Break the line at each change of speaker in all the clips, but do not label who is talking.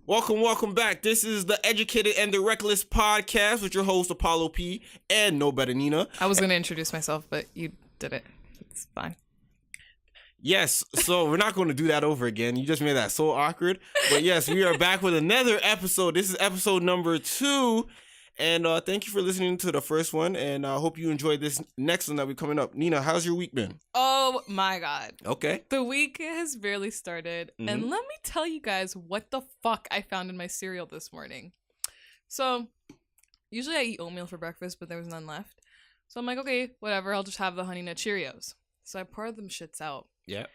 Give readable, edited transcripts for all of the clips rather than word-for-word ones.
Welcome back. This is the Educated and the Reckless podcast with your host Apollo P and No Better Nina.
I was going to introduce myself, but you did it. It's fine.
Yes, so we're not going to do that over again. You just made that so awkward. But yes, we are back with another episode. This is episode number 2. And thank you for listening to the first one. And I hope you enjoyed this next one that we're coming up. Nina, how's your week been?
Oh my God.
Okay.
The week has barely started.
Mhm.
And let me tell you guys what the fuck I found in my cereal this morning. So, usually I eat oatmeal for breakfast, but there was none left. So I'm like, okay, whatever. I'll just have the Honey Nut Cheerios. So I poured them shits out.
Yeah.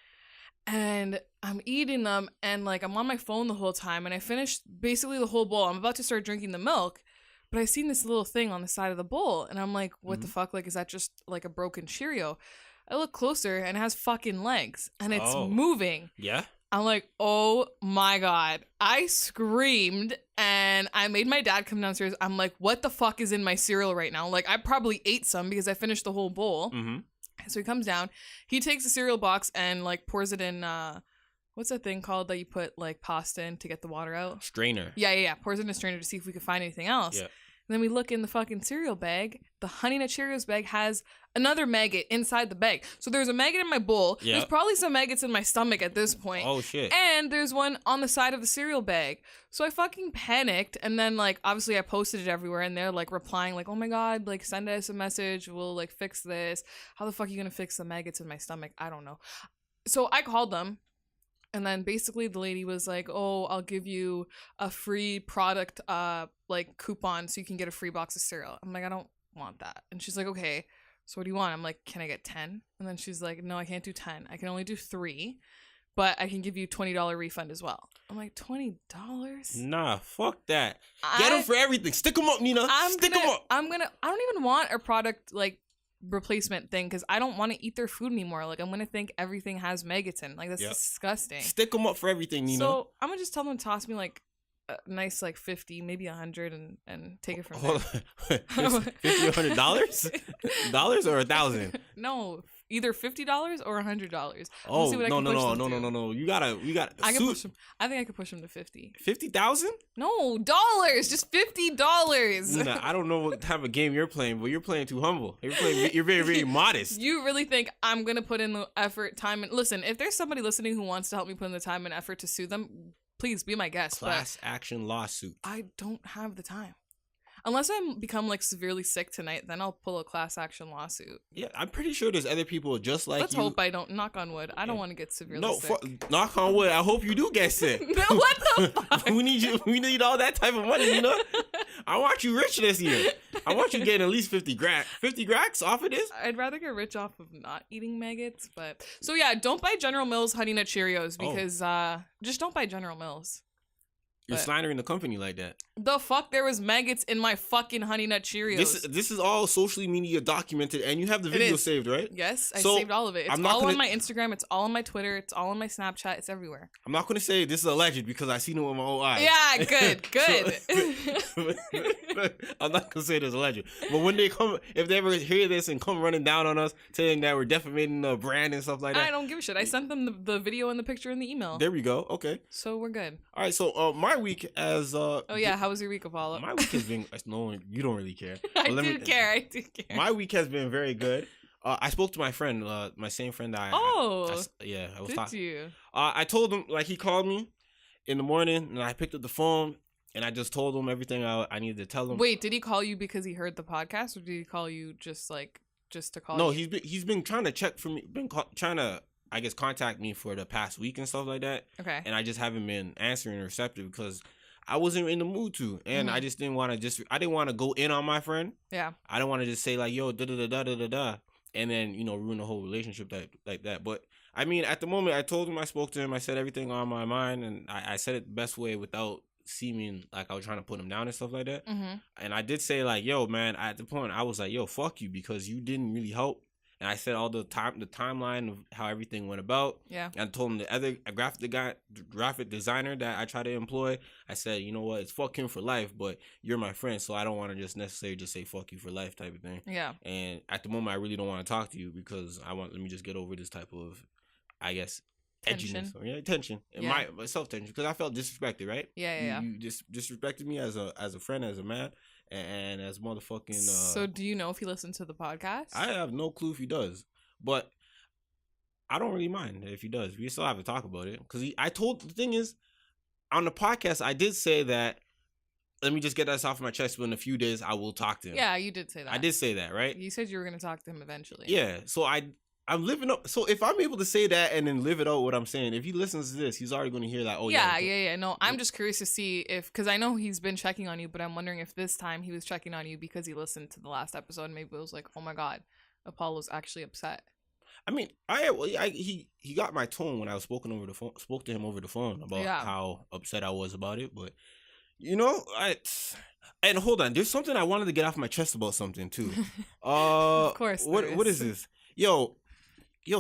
And I'm eating them, and like I'm on my phone the whole time, and I finished basically the whole bowl. I'm about to start drinking the milk, but I seen this little thing on the side of the bowl, and I'm like, what the fuck? Like, is that just like a broken Cheerio? I look closer, and it has fucking legs, and it's moving.
Yeah.
I'm like, oh my God. I screamed, and I made my dad come downstairs. I'm like, what the fuck is in my cereal right now? Like, I probably ate some because I finished the whole bowl.
Mm-hmm.
So he comes down, he takes the cereal box and like pours it in, what's that thing called that you put like pasta in to get the water out?
Strainer.
Yeah. Pours it in a strainer to see if we could find anything else.
Yeah.
And then we look in the fucking cereal bag. The Honey Nut Cheerios bag has another maggot inside the bag. So there's a maggot in my bowl.
Yeah.
There's probably some maggots in my stomach at this point.
Oh, shit.
And there's one on the side of the cereal bag. So I fucking panicked. And then, like, obviously I posted it everywhere. And they're, like, replying, like, oh, my God, like, send us a message. We'll, like, fix this. How the fuck are you going to fix the maggots in my stomach? I don't know. So I called them. And then basically the lady was like, oh, I'll give you a free product, like, coupon so you can get a free box of cereal. I'm like, I don't want that. And she's like, okay, so what do you want? I'm like, can I get 10? And then she's like, no, I can't do 10. I can only do 3, but I can give you $20 refund as well. I'm like, $20?
Nah, fuck that. Get them for everything. Stick them up, Nina. Stick them up.
I don't even want a product, like, replacement thing because I don't want to eat their food anymore. Like, I'm gonna think everything has maggots in. Like, that's disgusting.
Stick them up for everything, Nina.
So I'm gonna just tell them to toss me like a nice like 50, maybe 100, and take it from
Hold
there.
on. $50, $100? Dollars or 1,000?
No, either $50 or $100.
Oh, no. You gotta.
I can push them. I think I could push them to 50.
50,000?
No, dollars. Just $50.
Nina, I don't know what type of game you're playing, but you're playing too humble. You're very, very modest.
You really think I'm gonna put in the effort, time, and listen? If there's somebody listening who wants to help me put in the time and effort to sue them, please be my guest.
Class action lawsuit.
I don't have the time. Unless I become like severely sick tonight, then I'll pull a class action lawsuit.
Yeah, I'm pretty sure there's other people just like
Let's
you.
hope I don't. Knock on wood. I don't want to get severely sick.
Knock on wood. I hope you do get sick.
No, what the fuck?
We need all that type of money, you know? I want you rich this year. I want you getting at least 50 gracks off of this.
I'd rather get rich off of not eating maggots, but so yeah, don't buy General Mills Honey Nut Cheerios because just don't buy General Mills.
You're slandering the company like that.
The fuck? There was maggots in my fucking Honey Nut Cheerios.
This is all socially media documented, and you have the video saved, right?
Yes, I saved all of it. It's all on my Instagram. It's all on my Twitter. It's all on my Snapchat. It's everywhere.
I'm not going to say this is alleged because I seen it with my own eyes.
Yeah, good.
I'm not going to say it's alleged. But when they come, if they ever hear this and come running down on us, saying that we're defamating the brand and stuff like that.
I don't give a shit. I sent them the video and the picture in the email.
There we go. Okay.
So we're good.
All right. So my week as
oh yeah, how was your week, Apollo?
My week has been no, you don't really care.
I do care.
My week has been very good. I spoke to my friend, my same friend that I was talking.
You?
I told him, like, he called me in the morning and I picked up the phone and I just told him everything I needed to tell him.
Wait, did he call you because he heard the podcast, or did he call you just to call?
No,
you?
he's been trying to check for me, trying to, I guess, contact me for the past week and stuff like that.
Okay.
And I just haven't been answering or receptive because I wasn't in the mood to, and I just didn't want to I didn't want to go in on my friend.
Yeah.
I don't want to just say like, yo, da, and then, ruin the whole relationship like that. But I mean, at the moment, I told him, I spoke to him, I said everything on my mind, and I said it the best way without seeming like I was trying to put him down and stuff like that.
Mm-hmm.
And I did say like, yo, man, at the point I was like, yo, fuck you, because you didn't really help. And I said all the timeline of how everything went about.
Yeah.
And I told him the other graphic designer that I try to employ, I said, you know what, it's fuck him for life, but you're my friend, so I don't want to just necessarily just say fuck you for life type of thing.
Yeah.
And at the moment, I really don't want to talk to you because let me just get over this type of, I guess,
Tension.
edginess. Yeah, tension. And
Yeah.
my self tension because I felt disrespected, right?
Yeah.
You just disrespected me as a friend, as a man, and as motherfucking.
So do you know if he listened to the podcast?
I have no clue if he does, but I don't really mind if he does. We still have to talk about it because the thing is, on the podcast, I did say that. Let me just get that off my chest. But in a few days, I will talk to him.
Yeah, you did say that.
I did say that, right?
You said you were going to talk to him eventually.
Yeah. So I'm living up. So if I'm able to say that and then live it out, what I'm saying, if he listens to this, he's already going to hear that. Oh
yeah. No, I'm just curious to see because I know he's been checking on you, but I'm wondering if this time he was checking on you because he listened to the last episode. And maybe it was like, oh my god, Apollo's actually upset.
I mean, he got my tone when I was spoke to him over the phone about how upset I was about it, but and hold on, there's something I wanted to get off my chest about something too.
Of course.
What is this? Yo,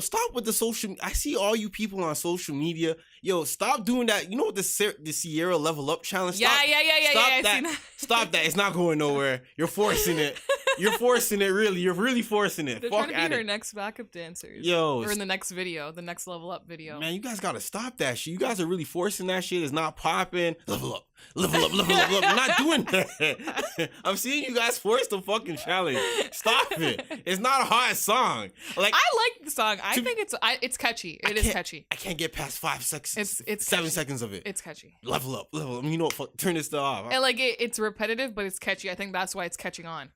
stop with the social. I see all you people on social media. Yo, stop doing that. You know what the Sierra Level Up challenge?
Stop, yeah.
Stop that. Stop that. It's not going nowhere. You're forcing it. You're forcing it. Really, you're really forcing it.
They're
Fuck
trying to be her next backup dancers.
Yo,
or in the next video, the next Level Up video.
Man, you guys gotta stop that shit. You guys are really forcing that shit. It's not popping. Level up. I'm not doing that. I'm seeing you guys force the fucking challenge. Stop it. It's not a hard song. Like
I like the song. I think it's catchy. It is catchy.
I can't get past 5 seconds.
It's
7
catchy.
seconds of it.
It's catchy.
Level up. You know what? Turn this stuff off.
And like it's repetitive, but it's catchy. I think that's why it's catching on.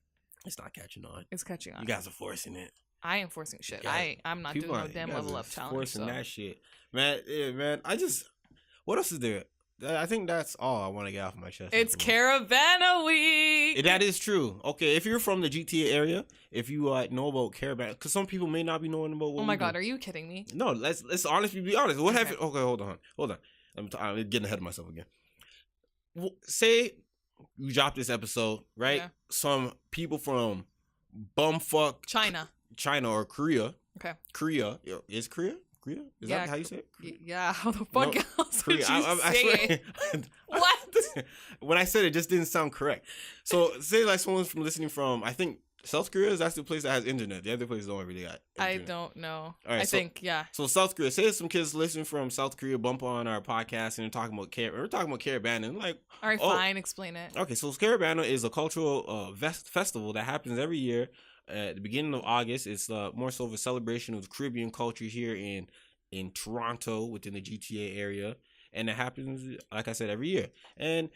It's not catching on.
It's catching on.
You guys are forcing it.
I ain't forcing shit. I'm not doing no damn Level Up challenge.
Forcing that shit, man. Yeah, man. What else is there? I think that's all I want to get off my chest.
It's Caravana Week.
That is true. Okay, if you're from the GTA area, if you know about Caravana, because some people may not be knowing about what.
Oh my god, are you kidding me?
No, let's honestly be honest. What happened? Okay, hold on. I'm getting ahead of myself again. Say you drop this episode, right?
Yeah.
Some people from bumfuck
China
or Korea.
Okay.
Korea is Korea. Korea? Is that how you say it?
Yeah, how the fuck else would you say it? What?
When I said it, just didn't sound correct. So, say like someone's from listening from, I think, South Korea, that's the place that has internet. The other places don't really got internet.
I don't know.
All right,
I think, yeah.
So, South Korea, say some kids listening from South Korea bump on our podcast and they're talking about we're talking about Caravana. And like,
all right, fine, explain it.
Okay, so Caravana is a cultural festival that happens every year. At the beginning of August, it's more so of a celebration of Caribbean culture here in Toronto within the GTA area, and it happens, like I said, every year. And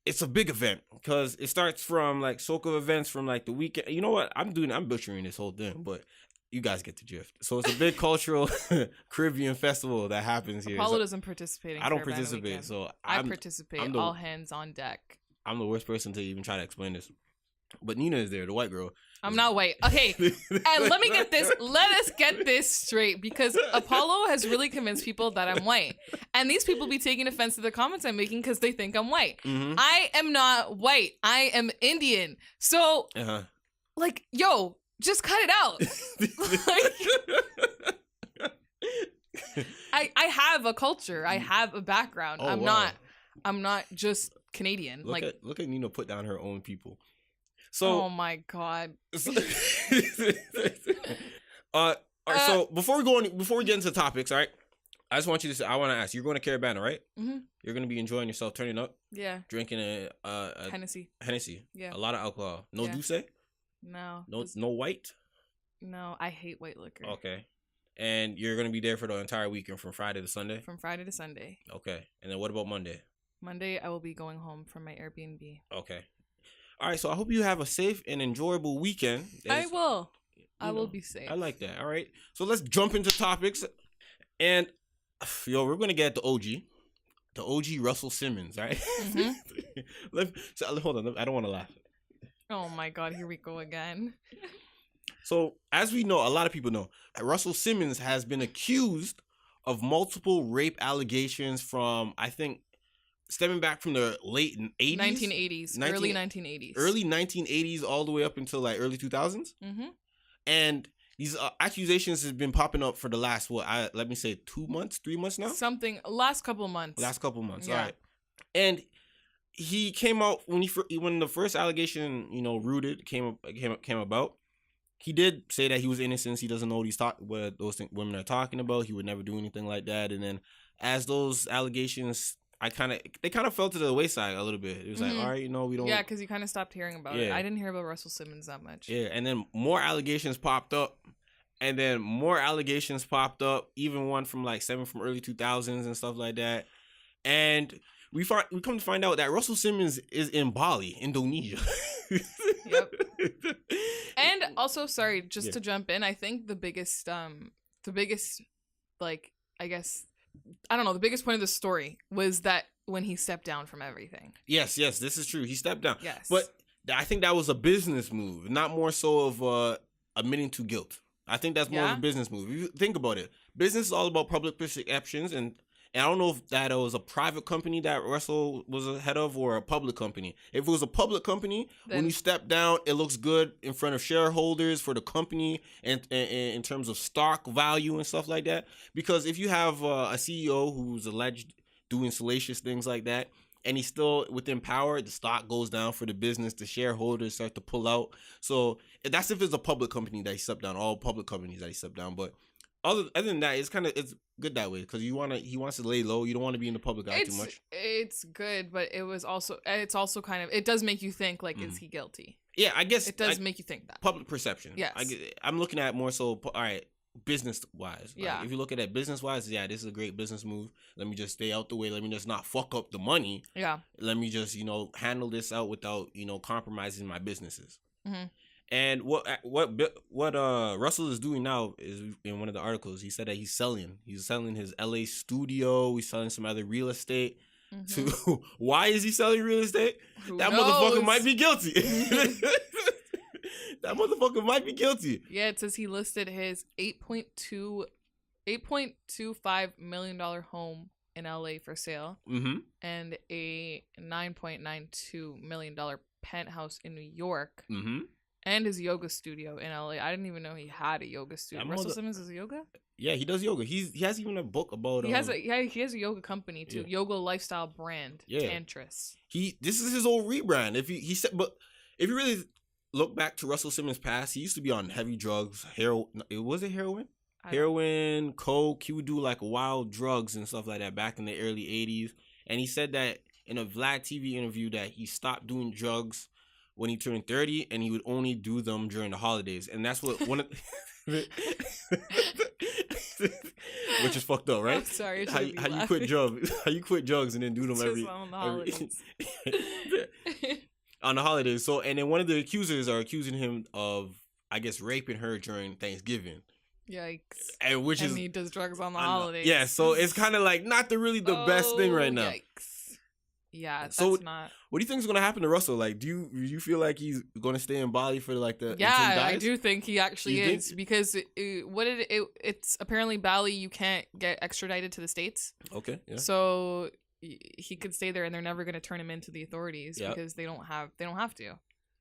it's a big event because it starts from like soca events from like the weekend. You know what? I'm butchering this whole thing, but you guys get the drift. So it's a big cultural Caribbean festival that happens here.
Apollo doesn't participate in
I don't
Caravana
participate,
weekend.
so
I participate. All hands on deck.
I'm the worst person to even try to explain this. But Nina is there, the white girl.
I'm not white. Okay. And let us get this straight, because Apollo has really convinced people that I'm white. And these people be taking offense to the comments I'm making because they think I'm white.
Mm-hmm.
I am not white. I am Indian. So, like, yo, just cut it out. Like, I have a culture. I have a background.
Oh,
I'm not just Canadian.
Look at Nina put down her own people. So,
oh my god.
All right, so before we get into topics, all right, I just want you to say, I want to ask, you're going to Caravana, right?
Mm-hmm.
You're going to be enjoying yourself, turning up, drinking a Hennessy,
yeah,
a lot of alcohol, no Douce, no white,
no, I hate white liquor.
Okay, and you're going to be there for the entire weekend from Friday to Sunday. Okay, and then what about Monday?
Monday, I will be going home from my Airbnb.
Okay. All right, so I hope you have a safe and enjoyable weekend.
I will. I will be safe.
I like that. All right, so let's jump into topics, and we're gonna get the OG Russell Simmons. All right.
Mm-hmm.
Hold on, I don't want to laugh.
Oh my god, here we go again.
So as we know, a lot of people know, Russell Simmons has been accused of multiple rape allegations from, I think, stemming back from the late 80s?
1980s. Early 1980s.
Early 1980s all the way up until like early 2000s.
Mm-hmm.
And these accusations have been popping up for the last, let me say 2 months, 3 months now?
Last couple months.
Yeah. All right. And he came out, when the first allegation, rooted, came about, he did say that he was innocent. He doesn't know what those women are talking about. He would never do anything like that. And then as those allegations, they kind of fell to the wayside a little bit. It was like, all right, we don't.
Yeah, because you kind of stopped hearing about it. I didn't hear about Russell Simmons that much.
Yeah, and then more allegations popped up. And then more allegations popped up, even one from like from early 2000s and stuff like that. And we come to find out that Russell Simmons is in Bali, Indonesia.
Yep. And also, sorry, just to jump in, I think the biggest, like, I guess, I don't know, the biggest point of the story was that when he stepped down from everything.
Yes, this is true. He stepped down.
Yes.
But I think that was a business move, not more so of admitting to guilt. I think that's more of a business move. If you think about it, business is all about public perceptions, and I don't know if that was a private company that Russell was a head of or a public company. If it was a public company, then when you step down, it looks good in front of shareholders for the company and in terms of stock value and stuff like that. Because if you have a CEO who's alleged doing salacious things like that, and he's still within power, the stock goes down for the business, the shareholders start to pull out. So that's if it's a public company that he stepped down, all public companies that he stepped down. But other than that, it's good that way because he wants to lay low. You don't want to be in the public eye too much.
It's good, but it's also kind of, it does make you think, like, is he guilty?
Yeah, I guess
it does make you think that.
Public perception.
Yes.
I'm looking at more so, all right, business wise.
Yeah.
If you look at it business wise, this is a great business move. Let me just stay out the way. Let me just not fuck up the money.
Yeah.
Let me just, handle this out without, compromising my businesses.
Mm-hmm.
And what Russell is doing now is, in one of the articles, he said that he's selling his LA studio. He's selling some other real estate. Mm-hmm. Why is he selling real estate? That motherfucker might be guilty. That motherfucker might be guilty.
Yeah, it says he listed his $8.25 million home in LA for sale, and a $9.92 million penthouse in New York, and his yoga studio in LA. I didn't even know he had a yoga studio. Russell Simmons does yoga?
Yeah, he does yoga. He has even a book about.
He has a yoga company too, yoga lifestyle brand, Tantris.
This is his old rebrand. If you really look back to Russell Simmons' past, he used to be on heavy drugs, heroin. Was it heroin? Heroin, coke. He would do like wild drugs and stuff like that back in the early 80s. And he said that in a Vlad TV interview that he stopped doing drugs when he turned 30 and he would only do them during the holidays. And that's what one of which is fucked up, right?
I'm sorry.
How you quit drugs? How you quit drugs and then do them every
on the holidays.
On the holidays. So, and then one of the accusers are accusing him of, I guess, raping her during Thanksgiving.
Yikes.
And
he does drugs on the holidays.
Yeah, so it's kind of like not the best thing right now.
Yikes. Yeah, that's not.
What do you think is going to happen to Russell? Like, do you feel like he's going to stay in Bali for like the?
Yeah, I do think he actually is because it's apparently Bali. You can't get extradited to the States.
Okay. Yeah.
So he could stay there, and they're never going to turn him into the authorities because they don't have to.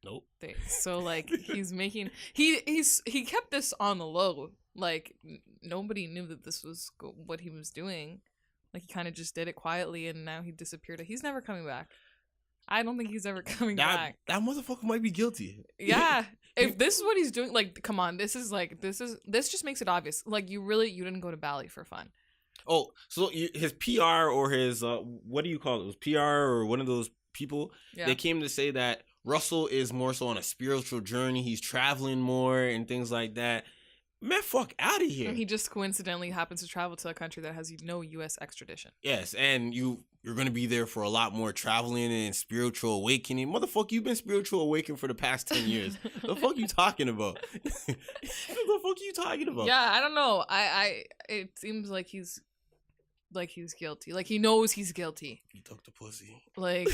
Nope.
So like he's making he kept this on the low. Like nobody knew that this was what he was doing. Like, he kind of just did it quietly, and now he disappeared. He's never coming back. I don't think he's ever coming back.
That motherfucker might be guilty.
Yeah. If this is what he's doing, like, come on. This just makes it obvious. Like, you didn't go to Bali for fun.
Oh, so his PR or his, what do you call it? It was PR or one of those people? Yeah. They came to say that Russell is more so on a spiritual journey. He's traveling more and things like that. Man, fuck out of here.
And he just coincidentally happens to travel to a country that has no U.S. extradition.
Yes, and you're going to be there for a lot more traveling and spiritual awakening. Motherfucker, you've been spiritual awakening for the past 10 years. The fuck you talking about? The fuck you talking about?
Yeah, I don't know. It seems like he's guilty. Like, he knows he's guilty.
He took the pussy.
Like,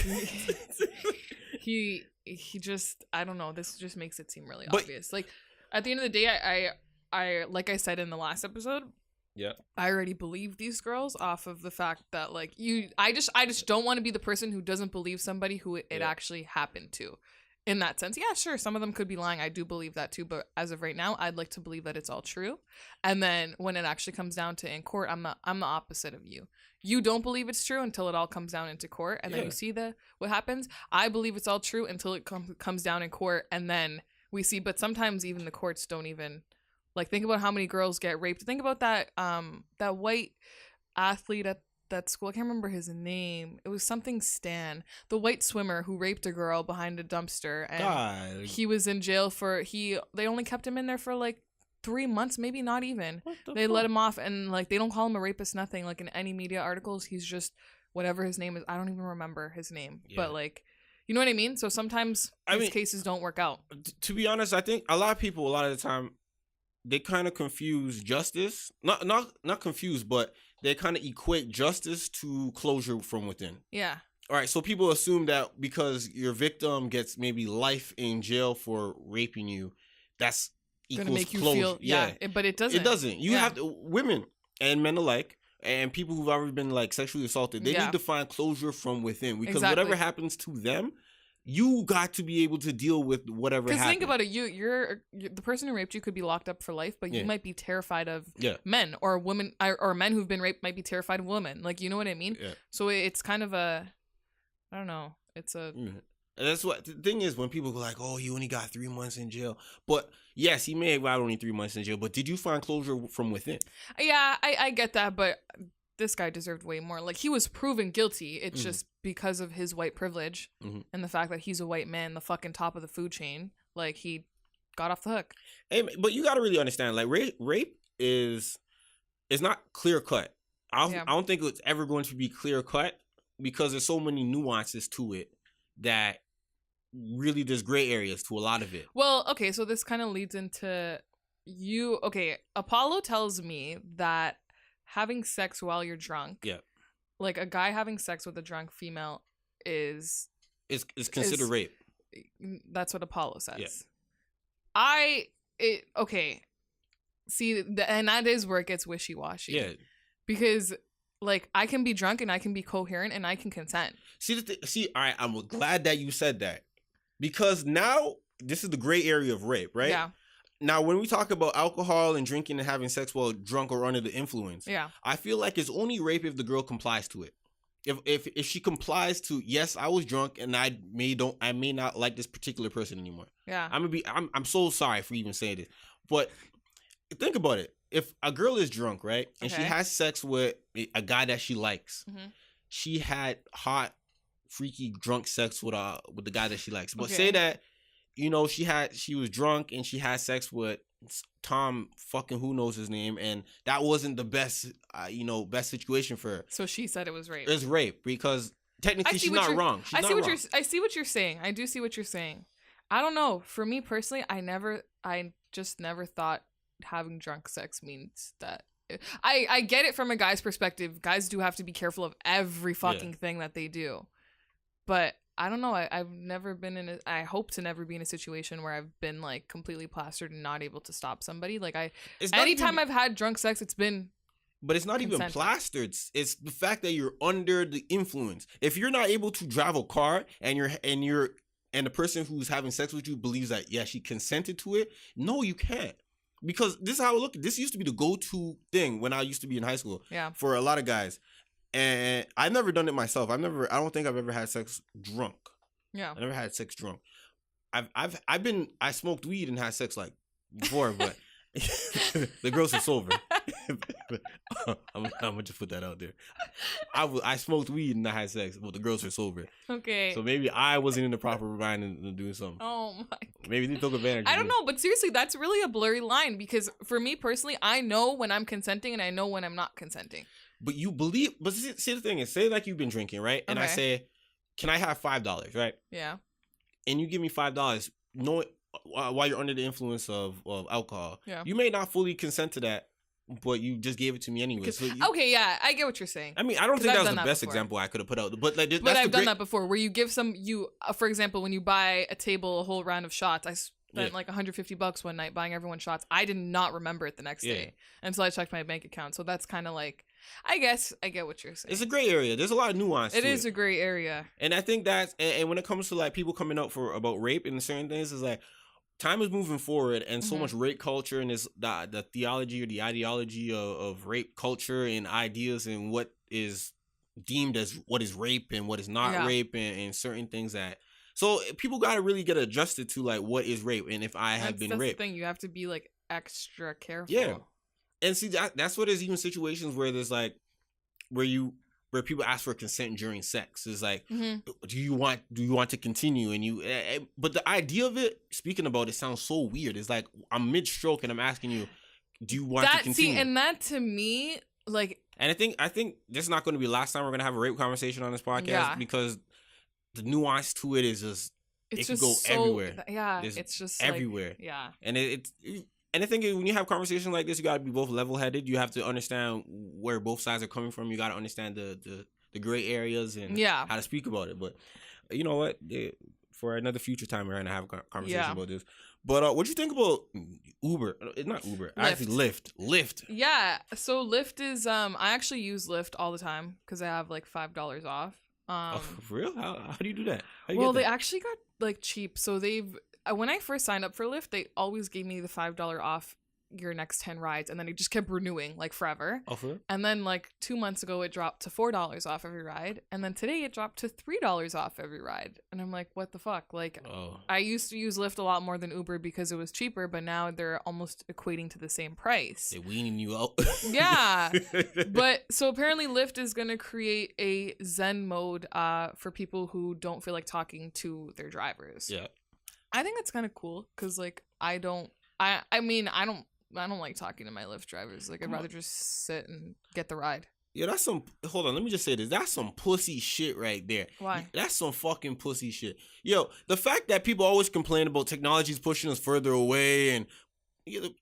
he just, I don't know. This just makes it seem really obvious. Like, at the end of the day, I like I said in the last episode, I already believe these girls off of the fact that like I just don't want to be the person who doesn't believe somebody who it actually happened to. In that sense, yeah, sure, some of them could be lying. I do believe that too, but as of right now, I'd like to believe that it's all true. And then when it actually comes down to in court, I'm the opposite of you. You don't believe it's true until it all comes down into court, and then you see what happens. I believe it's all true until it comes down in court, and then we see, but sometimes even the courts don't even like think about how many girls get raped. Think about that that white athlete at that school. I can't remember his name. It was something Stan, the white swimmer who raped a girl behind a dumpster, and
God.
he was in jail for they only kept him in there for like 3 months, maybe not even. They let him off, and like they don't call him a rapist, nothing. Like in any media articles, he's just whatever his name is. I don't even remember his name, but like, you know what I mean? So sometimes these cases don't work out.
To be honest, I think a lot of people, a lot of the time, they kind of confuse justice. Not confused, but they kind of equate justice to closure from within.
Yeah.
All right, so people assume that because your victim gets maybe life in jail for raping you, that's equals
gonna make you
closure.
feel but it doesn't.
It doesn't. You have to, women and men alike, and people who've ever been like sexually assaulted, they need to find closure from within, because whatever happens to them, you got to be able to deal with whatever happens.
Because think about it, you're the person who raped you could be locked up for life, but you might be terrified of men, or women, or men who've been raped might be terrified of women. Like, you know what I mean? Yeah. So it's kind of a, I don't know. It's a.
And that's what the thing is when people go like, "Oh, he only got 3 months in jail," but yes, he may have got only 3 months in jail. But did you find closure from within?
Yeah, I get that, but this guy deserved way more. Like, he was proven guilty. It's just because of his white privilege and the fact that he's a white man, the fucking top of the food chain. Like, he got off the hook.
Hey, but you got to really understand, like, rape is not clear cut. I don't think it's ever going to be clear cut, because there's so many nuances to it that really there's gray areas to a lot of it.
Well, okay, so this kind of leads into Apollo tells me that having sex while you're drunk, like a guy having sex with a drunk female is
considered rape.
That's what Apollo says.
Yeah.
See, and that is where it gets wishy-washy.
Yeah.
Because like, I can be drunk and I can be coherent and I can consent.
See, all right, I'm glad that you said that, because now this is the gray area of rape, right?
Yeah.
Now, when we talk about alcohol and drinking and having sex while drunk or under the influence, I feel like it's only rape if the girl complies to it. If she complies to, yes, I was drunk and I may not like this particular person anymore.
Yeah.
I'm so sorry for even saying this, but think about it. If a girl is drunk, right, and she has sex with a guy that she likes, she had hot, freaky, drunk sex with the guy that she likes. But say that, you know, she was drunk and she had sex with Tom fucking who knows his name, and that wasn't the best, best situation for her.
So she said it was rape.
It's rape, because technically she's not wrong.
I see what you're saying. I do see what you're saying. I don't know. For me personally, I just never thought having drunk sex means that. I get it from a guy's perspective. Guys do have to be careful of every fucking thing that they do, but I don't know. I've never been I hope to never be in a situation where I've been like completely plastered and not able to stop somebody. Like, anytime I've had drunk sex, it's been.
But it's not even plastered. It's the fact that you're under the influence. If you're not able to drive a car and the person who's having sex with you believes that she consented to it, no, you can't. Because this is how I look. This used to be the go-to thing when I used to be in high school. Yeah. For a lot of guys, and I've never done it myself. I don't think I've ever had sex drunk. Yeah. I never had sex drunk. I smoked weed and had sex like before, but the girls are sober. I'm gonna just put that out there. I smoked weed and I had sex, but the girls were sober. Okay. So maybe I wasn't in the proper mind and doing something. Oh my God. Maybe they took advantage.
I don't know, but seriously, that's really a blurry line, because for me personally, I know when I'm consenting and I know when I'm not consenting.
But see, the thing is, say like you've been drinking, right? And I say, can I have $5, right? Yeah. And you give me $5, while you're under the influence of alcohol. Yeah. You may not fully consent to that, but you just gave it to me anyway.
Okay, yeah, I get what you're saying.
I mean, I don't think that was the best example I could have put out, but like,
but I've done that before, where you give for example, when you buy a table a whole round of shots. I spent like $150 one night buying everyone shots. I did not remember it the next day until I checked my bank account. So that's kind of like, I guess I get what you're saying.
It's a gray area. There's a lot of nuance.
It is a gray area,
and I think that's and when it comes to like people coming out about rape and certain things, is like, time is moving forward, and so much rape culture and this the theology or the ideology of rape culture and ideas and what is deemed as what is rape and what is not rape and certain things that So people gotta really get adjusted to like what is rape, and if I have been
that's
raped.
the thing. You have to be like extra careful.
Yeah. And see that's what there's even situations where there's like where people ask for consent during sex. It's like, do you want to continue? And but the idea of it, speaking about it, sounds so weird. It's like I'm mid stroke and I'm asking you, do you want to continue?
See, and that to me, like,
and I think this is not going to be the last time we're going to have a rape conversation on this podcast because the nuance to it is just it can go everywhere.
Yeah, it's just
everywhere.
Like, yeah,
and and I think when you have conversations like this, you got to be both level-headed. You have to understand where both sides are coming from. You got to understand the gray areas and how to speak about it. But you know what? For another future time, we're going to have a conversation about this. But what do you think about Uber? It's not Uber. Actually, Lyft.
Yeah. So Lyft is I actually use Lyft all the time because I have like $5 off.
For real? How do you do that?
They actually got like cheap. So when I first signed up for Lyft, they always gave me the $5 off your next 10 rides, and then it just kept renewing like forever.
Oh, for real?
And then like 2 months ago it dropped to $4 off every ride, and then today it dropped to $3 off every ride. And I'm like, what the fuck? Like, I used to use Lyft a lot more than Uber because it was cheaper, but now they're almost equating to the same price.
They're weaning you out.
Yeah. But so apparently Lyft is going to create a Zen mode for people who don't feel like talking to their drivers.
Yeah.
I think that's kind of cool because like I don't like talking to my Lyft drivers. Like, I'd rather just sit and get the ride.
Yeah, hold on, let me just say this. That's some pussy shit right there.
Why?
That's some fucking pussy shit. Yo, the fact that people always complain about technology's pushing us further away and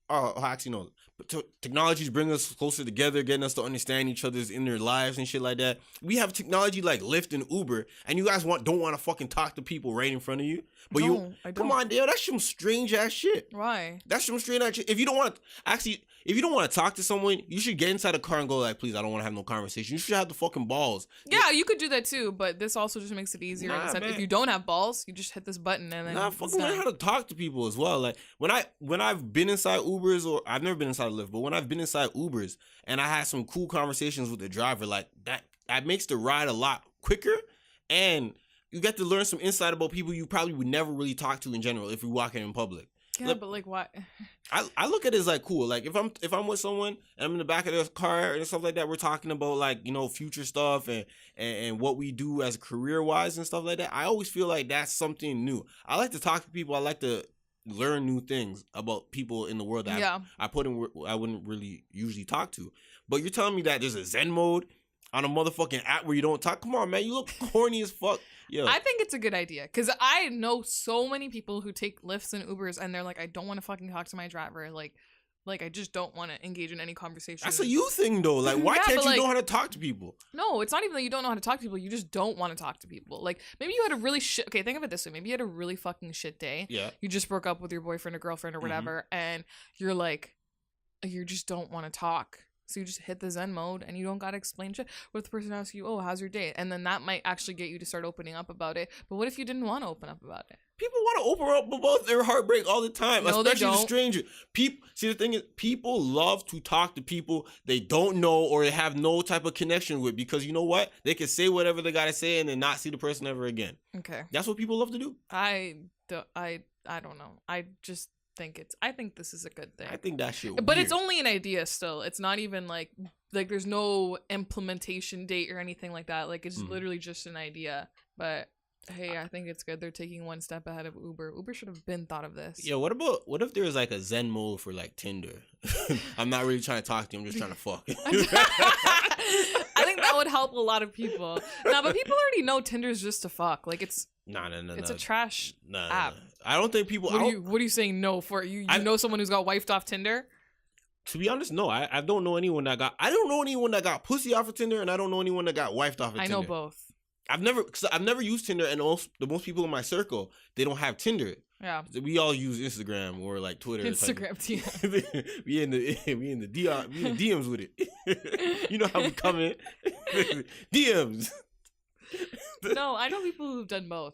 actually no, but technology's bringing us closer together, getting us to understand each other's inner lives and shit like that. We have technology like Lyft and Uber, and you guys don't want to fucking talk to people right in front of you. But I don't. Come on, Dale, that's some strange ass shit.
Why?
That's some strange ass shit. If you don't want to talk to someone, you should get inside a car and go like, please, I don't want to have no conversation. You should have the fucking balls.
Yeah, you could do that too, but this also just makes it easier. If you don't have balls, you just hit this button and then
fucking learn how to talk to people as well. Like when I've been inside Ubers, or I've never been inside Lyft, but when I've been inside Ubers and I had some cool conversations with the driver, like that makes the ride a lot quicker, and you get to learn some insight about people you probably would never really talk to in general if you're walking in public.
Yeah, but like what?
I look at it as like cool. Like if I'm with someone and I'm in the back of their car and stuff like that, we're talking about like, you know, future stuff and what we do as career wise and stuff like that. I always feel like that's something new. I like to talk to people. I like to learn new things about people in the world that I wouldn't really usually talk to. But you're telling me that there's a Zen mode on a motherfucking app where you don't talk? Come on, man, you look corny as fuck. Yo.
I think it's a good idea because I know so many people who take Lyfts and Ubers and they're like, I don't want to fucking talk to my driver. Like I just don't want to engage in any conversation.
That's a you thing though. Like, why can't you know how to talk to people?
No, it's not even that you don't know how to talk to people. You just don't want to talk to people. Like, maybe you had a really okay, think of it this way. Maybe you had a really fucking shit day.
Yeah.
You just broke up with your boyfriend or girlfriend or whatever, and you're like, you just don't want to talk. So you just hit the Zen mode and you don't gotta explain shit. What if the person asks you, oh, how's your day? And then that might actually get you to start opening up about it. But what if you didn't want to open up about it?
People want to open up about their heartbreak all the time,
no,
especially the stranger. See, the thing is, people love to talk to people they don't know or they have no type of connection with, because you know what? They can say whatever they gotta say and then not see the person ever again.
Okay.
That's what people love to do.
I don't know. I think this is a good thing.
I think that shit
but weird. It's only an idea still. It's not even like there's no implementation date or anything like that. Like, it's literally just an idea. But hey, I think it's good. They're taking one step ahead of Uber. Uber should have been thought of this.
Yeah, what if there's like a Zen mode for like Tinder? I'm not really trying to talk to you, I'm just trying to fuck.
I think that would help a lot of people. No, but people already know Tinder's just to fuck. Like, it's it's a trash app.
I don't think people.
What are you saying no for? You know someone who's got wifed off Tinder?
To be honest, no. I don't know anyone that got pussy off of Tinder, and I don't know anyone that got wifed off of Tinder. I
know both.
I've never used Tinder, and the most people in my circle, they don't have Tinder.
Yeah.
We all use Instagram or like Twitter.
Instagram,
we in the DMs with it. You know how we come in. DMs.
No, I know people who've done both.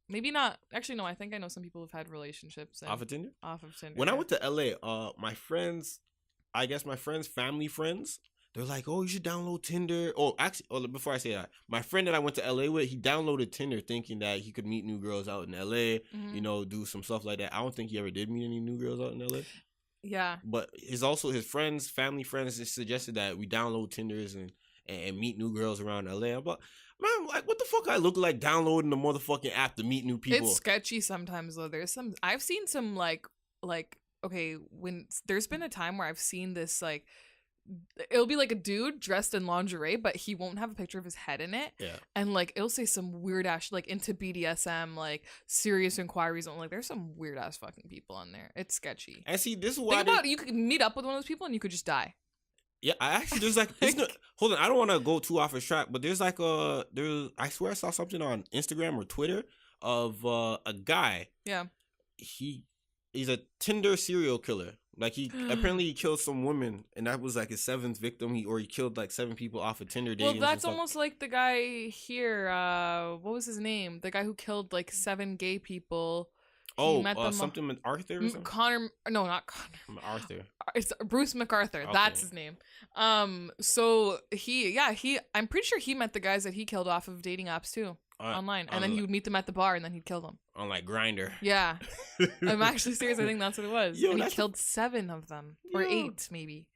Maybe not. Actually, no. I think I know some people who've had relationships
off of Tinder.
Off of Tinder.
When I went to LA, my friends' family friends, they're like, oh, you should download Tinder. Oh, actually, before I say that, my friend that I went to LA with, he downloaded Tinder thinking that he could meet new girls out in LA, you know, do some stuff like that. I don't think he ever did meet any new girls out in LA.
Yeah.
But his friends, family friends, just suggested that we download Tinders and meet new girls around LA. I'm like, man, like, what the fuck I look like downloading the motherfucking app to meet new people?
It's sketchy sometimes though. I've seen some like okay, when there's been a time where I've seen this like, it'll be like a dude dressed in lingerie, but he won't have a picture of his head in it.
Yeah.
And like it'll say some weird ass like into BDSM, like serious inquiries. And like there's some weird ass fucking people on there. It's sketchy.
And see, this is why
Think about it, you could meet up with one of those people and you could just die.
Yeah, I actually there's like hold on, I don't want to go too off his track, but there's like I swear I saw something on Instagram or Twitter of a guy.
Yeah.
He's a Tinder serial killer. Like he apparently he killed some women, and that was like his 7th victim. He killed like 7 people off of Tinder dating.
Well, that's almost like the guy here. What was his name? The guy who killed like 7 gay people.
Something with Arthur. Or something?
Connor. No, not Connor.
Arthur.
It's Bruce MacArthur. Okay. That's his name. So I'm pretty sure he met the guys that he killed off of dating apps too. Online, and then he would meet them at the bar, and then he'd kill them
on like Grindr.
Yeah, I'm actually serious. I think that's what it was. Yo, and he killed 7 of them, or 8 maybe,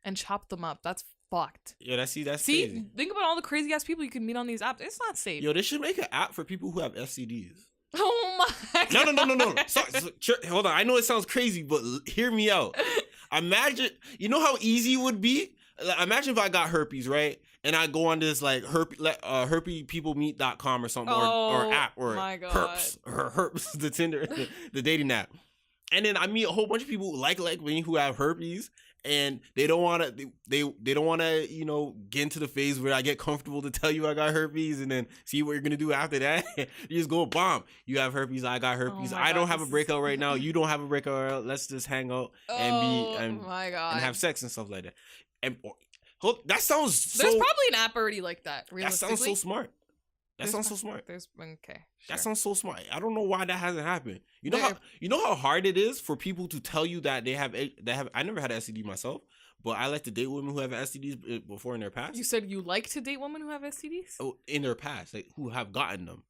and chopped them up. That's fucked.
Yeah, that's crazy.
Think about all the crazy ass people you can meet on these apps. It's not safe.
Yo, they should make an app for people who have STDs.
Oh my god.
No. Hold on. I know it sounds crazy, but hear me out. Imagine, you know how easy it would be? Imagine if I got herpes, right? And I go on this like herpespeoplemeet.com or something, or app, or herps, the Tinder, the dating app. And then I meet a whole bunch of people who like me who have herpes, and they don't want to they don't want to, you know, get into the phase where I get comfortable to tell you I got herpes and then see what you're gonna do after that. You just go, bomb, you have herpes, I got herpes. I don't have a breakout right now, you don't have a breakout. Let's just hang out and have sex and stuff like that. And that sounds so...
There's probably an app already like that, realistically.
That sounds so smart. That sounds so smart.
Okay, sure.
That sounds so smart. I don't know why that hasn't happened. You know how hard it is for people to tell you that they have I never had an STD myself, but I like to date women who have STDs before in their past.
You said you like to date women who have STDs?
Oh, in their past, like who have gotten them.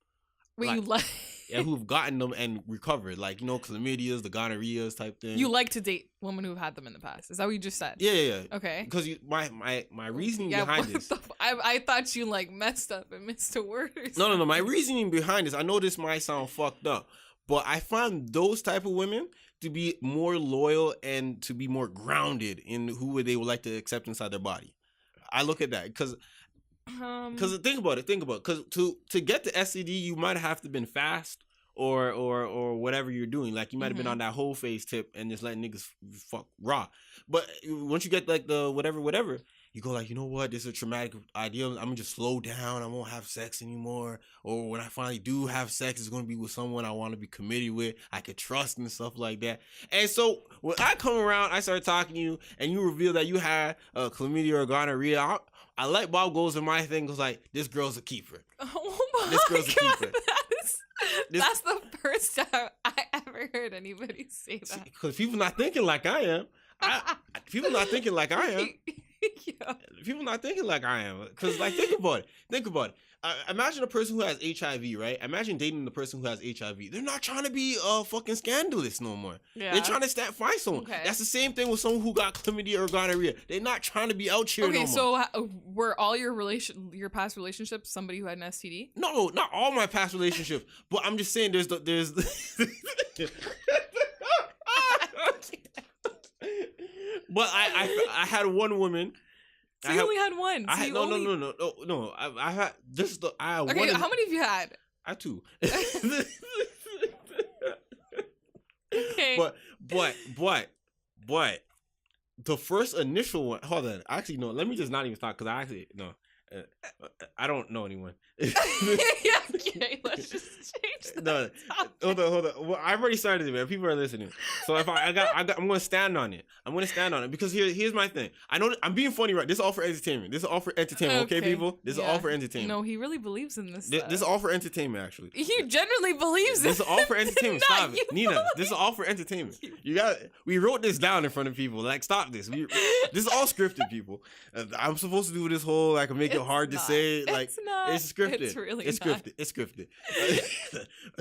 Wait, you like?
Yeah, who've gotten them and recovered, like, you know, chlamydias, the gonorrheas type thing.
You like to date women who've had them in the past? Is that what you just said?
Yeah.
Okay.
Because my reasoning behind this.
I thought you like messed up and missed a word. Or
something. No. My reasoning behind this. I know this might sound fucked up, but I find those type of women to be more loyal and to be more grounded in who they would like to accept inside their body. I look at that because think about it. Because to get the STD, you might have to been fast or whatever you're doing. Like you might have been on that whole phase tip and just letting niggas fuck raw. But once you get like the whatever, you go like, you know what? This is a traumatic idea. I'm gonna just slow down. I won't have sex anymore. Or when I finally do have sex, it's gonna be with someone I want to be committed with. I could trust and stuff like that. And so when I come around, I start talking to you, and you reveal that you had chlamydia or gonorrhea. I let Bob goes in my thing, goes like, this girl's a keeper.
Oh my
this girl's
God,
a keeper.
That's the first time I ever heard anybody say that.
Because people not thinking like I am. People not thinking like I am.
Yeah.
People not thinking like I am. Because, like, think about it. Imagine a person who has HIV, right? Imagine dating the person who has HIV. They're not trying to be fucking scandalous no more. Yeah. They're trying to find someone. Okay. That's the same thing with someone who got chlamydia or gonorrhea. They're not trying to be out here no more.
Okay, so were all your past relationships somebody who had an STD?
No, not all my past relationships. But I'm just saying there's But I had one woman.
So you only had one.
No. I had just the. I had
okay,
one.
How many have you had?
I had 2.
Okay.
But the first initial one. Hold on. Actually, no. Let me just not even talk because I actually no. I don't know anyone.
Yeah, okay, let's just change that.
No, hold on. Well, I've already started it, man. People are listening. So if I'm gonna stand on it. I'm gonna stand on it because here's my thing. I know I'm being funny, right? This is all for entertainment. Okay, people. This is all for entertainment.
No, he really believes in this.
This is all for entertainment, actually.
He generally believes
this is all for entertainment.
Not
Stop it, Nina. This is all for entertainment. We wrote this down in front of people. Like, stop this. This is all scripted, people. I'm supposed to do this whole like make it hard to say. Like, it's scripted.
It's really
it's scripted. It's scripted.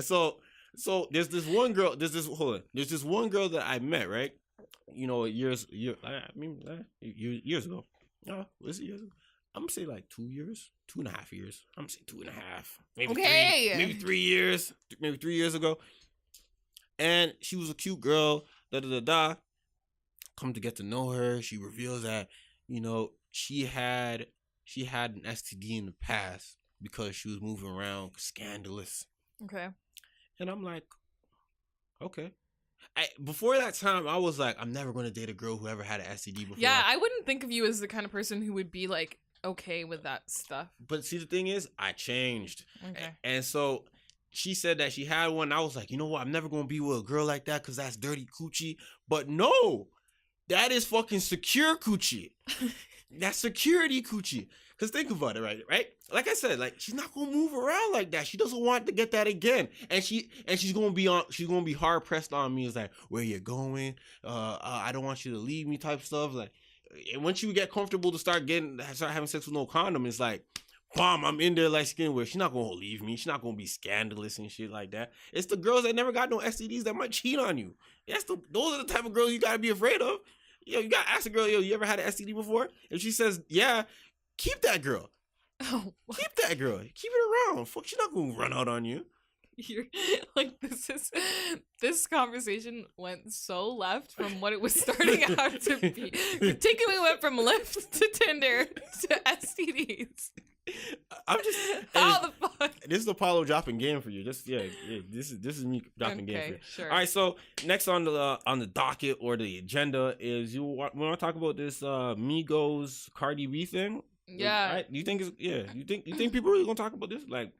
So there's this one girl. There's this one girl that I met, right? You know, years ago. No, was it years ago? I'm gonna say like 2 years, 2.5 years. I'm gonna say 2.5, maybe maybe 3 years, maybe 3 years ago. And she was a cute girl. Come to get to know her, she reveals that, you know, she had an STD in the past because she was moving around scandalous.
Okay.
And I'm like, okay. Before that time, I was like, I'm never going to date a girl who ever had an STD before.
Yeah, I wouldn't think of you as the kind of person who would be like okay with that stuff.
But see, the thing is, I changed.
Okay.
And so she said that she had one. I was like, you know what? I'm never going to be with a girl like that because that's dirty coochie. But no, that is fucking secure coochie. That's security coochie. Because think about it, right? Like I said, like, she's not gonna move around like that. She doesn't want to get that again. And she's gonna be hard pressed on me. It's like, where you going? I don't want you to leave me type stuff. Like, and once you get comfortable to start having sex with no condom, it's like, bam, I'm in there like skin where she's not gonna leave me. She's not gonna be scandalous and shit like that. It's the girls that never got no STDs that might cheat on you. Those are the type of girls you gotta be afraid of. Yo, you gotta ask a girl, you ever had an STD before? If she says, yeah, keep that girl.
Oh,
keep that girl. Keep it around. Fuck, she's not gonna run out on you.
You're like, this conversation went so left from what it was starting out to be. Particularly went from Lyft to Tinder to STDs.
I'm just
how the fuck.
This is Apollo dropping game for you. This is me dropping game for you.
Sure.
All right, so next on the docket or the agenda is we want to talk about this Migos Cardi B thing.
Yeah.
Right? You think you think people really gonna talk about this? Like,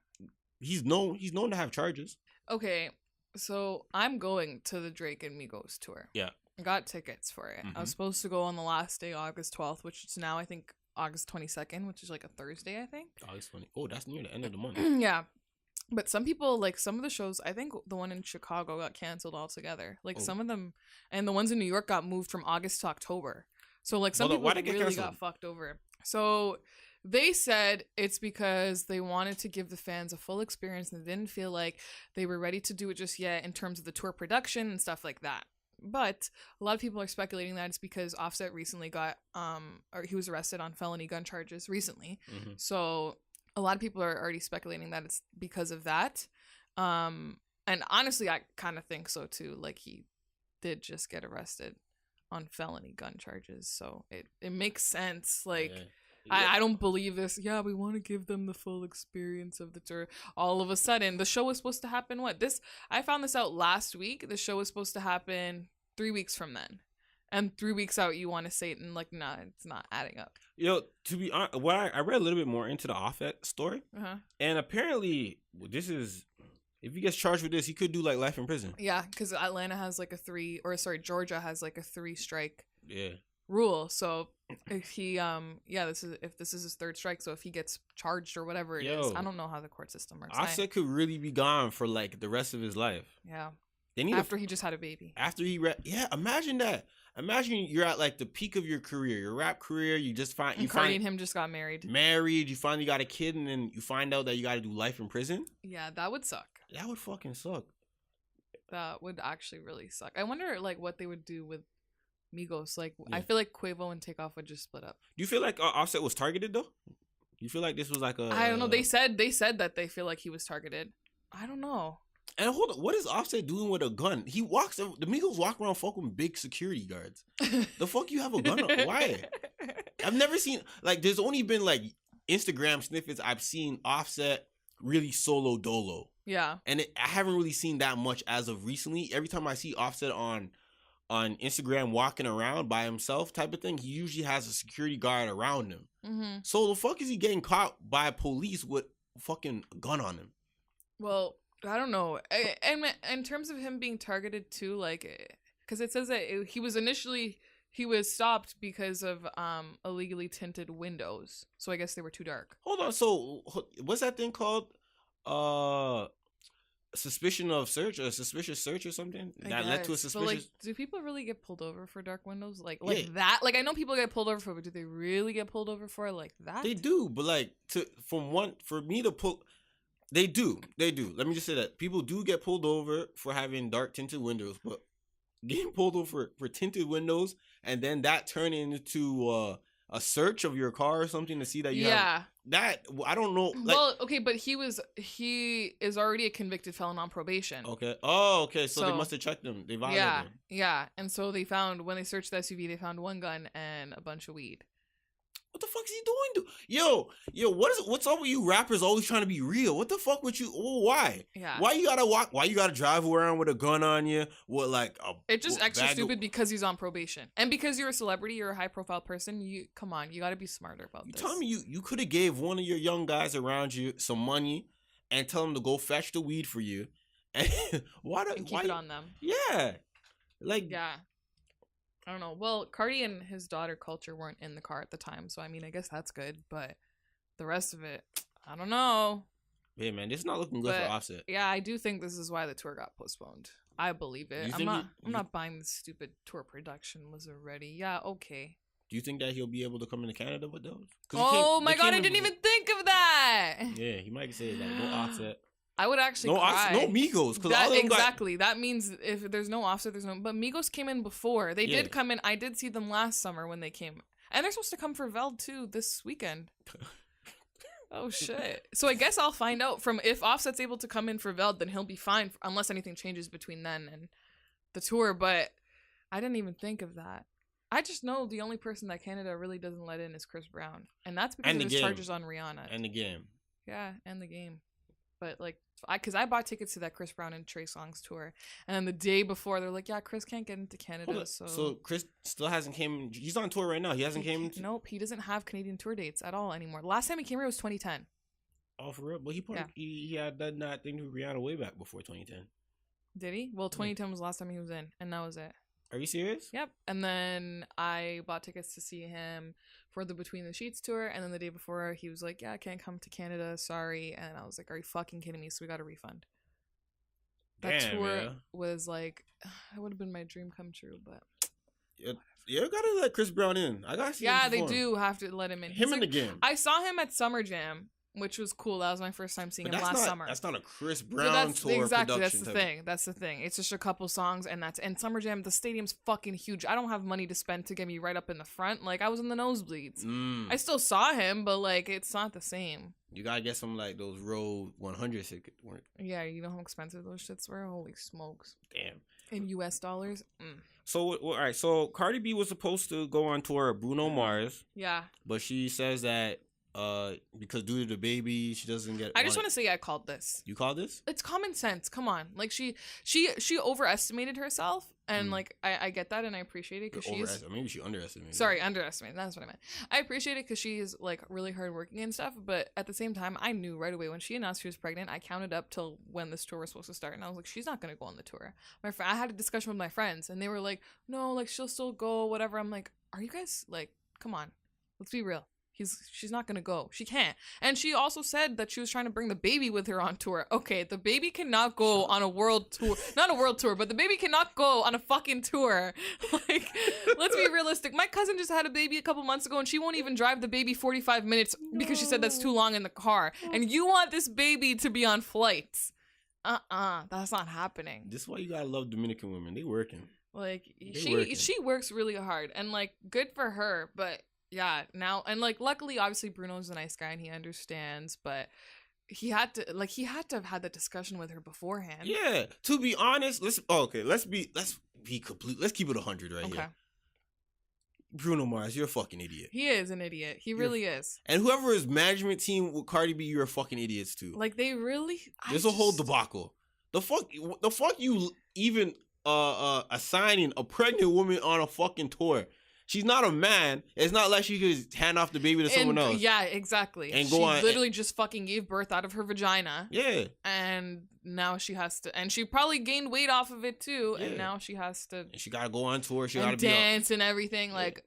he's known to have charges.
Okay, so I'm going to the Drake and Migos tour.
Yeah.
I got tickets for it. I was supposed to go on the last day, August 12th, which is now I think August 22nd, which is like a Thursday, I think.
August 20. Oh, that's near the end of the month.
Yeah. But some people, like, some of the shows, I think the one in Chicago got canceled altogether. Like, some of them, and the ones in New York got moved from August to October. So, like, some people really got fucked over. So, they said it's because they wanted to give the fans a full experience and they didn't feel like they were ready to do it just yet in terms of the tour production and stuff like that. But a lot of people are speculating that it's because Offset recently got, or he was arrested on felony gun charges recently. Mm-hmm. So a lot of people are already speculating that it's because of that. And honestly, I kind of think so too. Like, he did just get arrested on felony gun charges. So it makes sense. Like, yeah. I don't believe this. Yeah, we want to give them the full experience of the tour. All of a sudden, the show was supposed to happen. I found this out last week. The show was supposed to happen 3 weeks from then. And 3 weeks out, you want to say it, and like, nah, it's not adding up.
You know, to be honest, I read a little bit more into the Offset story. And apparently, if he gets charged with this, he could do like life in prison.
Yeah, because Atlanta has like Georgia has like a 3 strike.
Yeah.
Rule. So if he this is his 3rd strike, so if he gets charged or whatever it is, I don't know how the court system works.
Offset could really be gone for like the rest of his life.
Yeah. After he just had a baby.
After imagine that. Imagine you're at like the peak of your career, your rap career.
Cardi and him just got married.
You finally got a kid, and then you find out that you got to do life in prison.
Yeah, that would suck.
That would fucking suck.
That would actually really suck. I wonder like what they would do with Migos. Like, yeah. I feel like Quavo and Takeoff would just split up.
Do you feel like Offset was targeted though? You feel like this was like
I don't know. They said that they feel like he was targeted. I don't know.
And hold on, what is Offset doing with a gun? The Migos walk around fucking big security guards. The fuck you have a gun on? Why? I've never seen, like, there's only been like Instagram snippets I've seen Offset really solo dolo.
Yeah.
And I haven't really seen that much as of recently. Every time I see Offset on on Instagram walking around by himself type of thing, he usually has a security guard around him.
Mm-hmm.
So the fuck is he getting caught by police with a fucking gun on him?
Well, I don't know. And in terms of him being targeted too, like, because it says that he was stopped because of illegally tinted windows. So I guess they were too dark.
Hold on. So what's that thing called? Suspicion of search or suspicious search or something that led to a suspicious.
But like, do people really get pulled over for dark windows like
Yeah.
that? Like, I know people get pulled over for, but do they really get pulled over for like that?
They do, but like for me to pull, they do. Let me just say that people do get pulled over for having dark tinted windows, but getting pulled over for tinted windows and then that turning into a search of your car or something to see that you have that, I don't know. Like,
well, okay, but he is already a convicted felon on probation.
okay. Oh, okay. So they must have checked him. They violated him.
Yeah. And so they found, when they searched the SUV, they found one gun and a bunch of weed.
What the fuck is he doing? Yo, what's up with you rappers always trying to be real? What the fuck with you? Oh, why?
Yeah.
Why you gotta walk? Why you gotta drive around with a gun on you? What, like
it's just extra stupid because he's on probation, and because you're a celebrity, you're a high profile person. You come on, you got to be smarter about this.
Tell me, you could have gave one of your young guys around you some money and tell them to go fetch the weed for you, and
keep it on them.
Yeah, like
yeah. I don't know. Well, Cardi and his daughter Culture weren't in the car at the time, so I mean, I guess that's good. But the rest of it, I don't know.
Yeah, man, this is not looking good for Offset.
Yeah, I do think this is why the tour got postponed. I believe it. I'm not buying this stupid tour production was already. Yeah, okay.
Do you think that he'll be able to come into Canada with those?
Oh my god, I didn't even think of that.
Yeah, he might say that. No Offset.
I would actually cry.
No Migos.
Exactly. That means if there's no Offset, there's no... But Migos came in before. They did come in. I did see them last summer when they came. And they're supposed to come for Veld, too, this weekend. Oh, shit. So I guess I'll find out from if Offset's able to come in for Veld, then he'll be fine, unless anything changes between then and the tour. But I didn't even think of that. I just know the only person that Canada really doesn't let in is Chris Brown. And that's because of his charges on Rihanna.
And the game.
Yeah, and the game. But like, because I bought tickets to that Chris Brown and Trey Songz tour, and then the day before they're like, "Yeah, Chris can't get into Canada." So
Chris still hasn't came. He's on tour right now. He hasn't came.
Nope, he doesn't have Canadian tour dates at all anymore. Last time he came here was 2010.
Oh, for real? But he had done that thing with Rihanna way back before 2010.
Did he? Well, 2010 was the last time he was in, and that was it.
Are you serious?
Yep. And then I bought tickets to see him for the Between the Sheets tour, and then the day before he was like, "Yeah, I can't come to Canada, sorry." And I was like, "Are you fucking kidding me?" So we got a refund. That tour was like, it would have been my dream come true, but
you gotta let Chris Brown in. I gotta see.
Yeah, they do have to let him in.
Him in the game.
I saw him at Summer Jam, which was cool. That was my first time seeing him last summer.
That's not a Chris Brown tour.
Exactly, that's the thing. That's the thing. It's just a couple songs, and Summer Jam. The stadium's fucking huge. I don't have money to spend to get me right up in the front. Like, I was in the nosebleeds. I still saw him, but like, it's not the same. You
gotta get some like those Road 100 tickets.
Yeah, you know how expensive those shits were. Holy smokes!
Damn.
In US dollars.
So all right. So Cardi B was supposed to go on tour with Bruno Mars.
Yeah.
But she says that because due to the baby, she doesn't get.
I just want to say I called this.
You called this?
It's common sense. Come on, like she overestimated herself, and like I get that, and I appreciate it because she's
maybe she underestimated.
Sorry, underestimated. That's what I meant. I appreciate it because she's like really hardworking and stuff. But at the same time, I knew right away when she announced she was pregnant. I counted up till when this tour was supposed to start, and I was like, she's not gonna go on the tour. I had a discussion with my friends, and they were like, no, like she'll still go, whatever. I'm like, are you guys like, come on, let's be real. She's not gonna go. She can't. And she also said that she was trying to bring the baby with her on tour. Okay, the baby cannot go on a world tour. Not a world tour, but the baby cannot go on a fucking tour. Like, let's be realistic. My cousin just had a baby a couple months ago, and she won't even drive the baby 45 minutes because she said that's too long in the car. And you want this baby to be on flights. That's not happening.
This is why you gotta love Dominican women. They working.
Like, she works really hard, and like, good for her, but yeah, now, and like, luckily, obviously, Bruno's a nice guy and he understands, but he had to have had that discussion with her beforehand.
Yeah, to be honest, let's be complete. Let's keep it 100 right here. Bruno Mars, you're a fucking idiot.
He is an idiot. He really is.
And whoever is management team with Cardi B, you're fucking idiots too.
Like, they really.
There's a whole debacle. The fuck you even assigning a pregnant woman on a fucking tour. She's not a man. It's not like she could hand off the baby to someone else.
Yeah, exactly.
And
she
go on.
literally just fucking gave birth out of her vagina.
Yeah.
And now she has to, and she probably gained weight off of it too.
Yeah.
And now she has to.
And she gotta go on tour. She
and
gotta
dance and everything.
Yeah.
Like,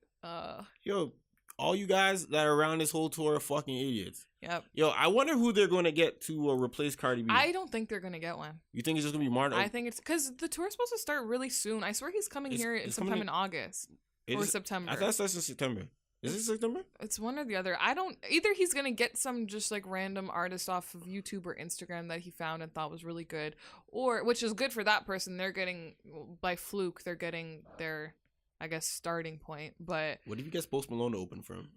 Yo, all you guys that are around this whole tour are fucking idiots.
Yep.
Yo, I wonder who they're gonna get to replace Cardi B.
I don't think they're gonna get one.
You think it's just gonna be Martin?
I think it's because the tour's supposed to start really soon. I swear he's coming here
it's
sometime
coming
in August or September.
I thought it starts in September. Is it September?
It's one or the other. I don't either. He's gonna get some just like random artist off of YouTube or Instagram that he found and thought was really good, or which is good for that person. They're getting by fluke. They're getting their, I guess, starting point. But
What if he gets Post Malone to open for him?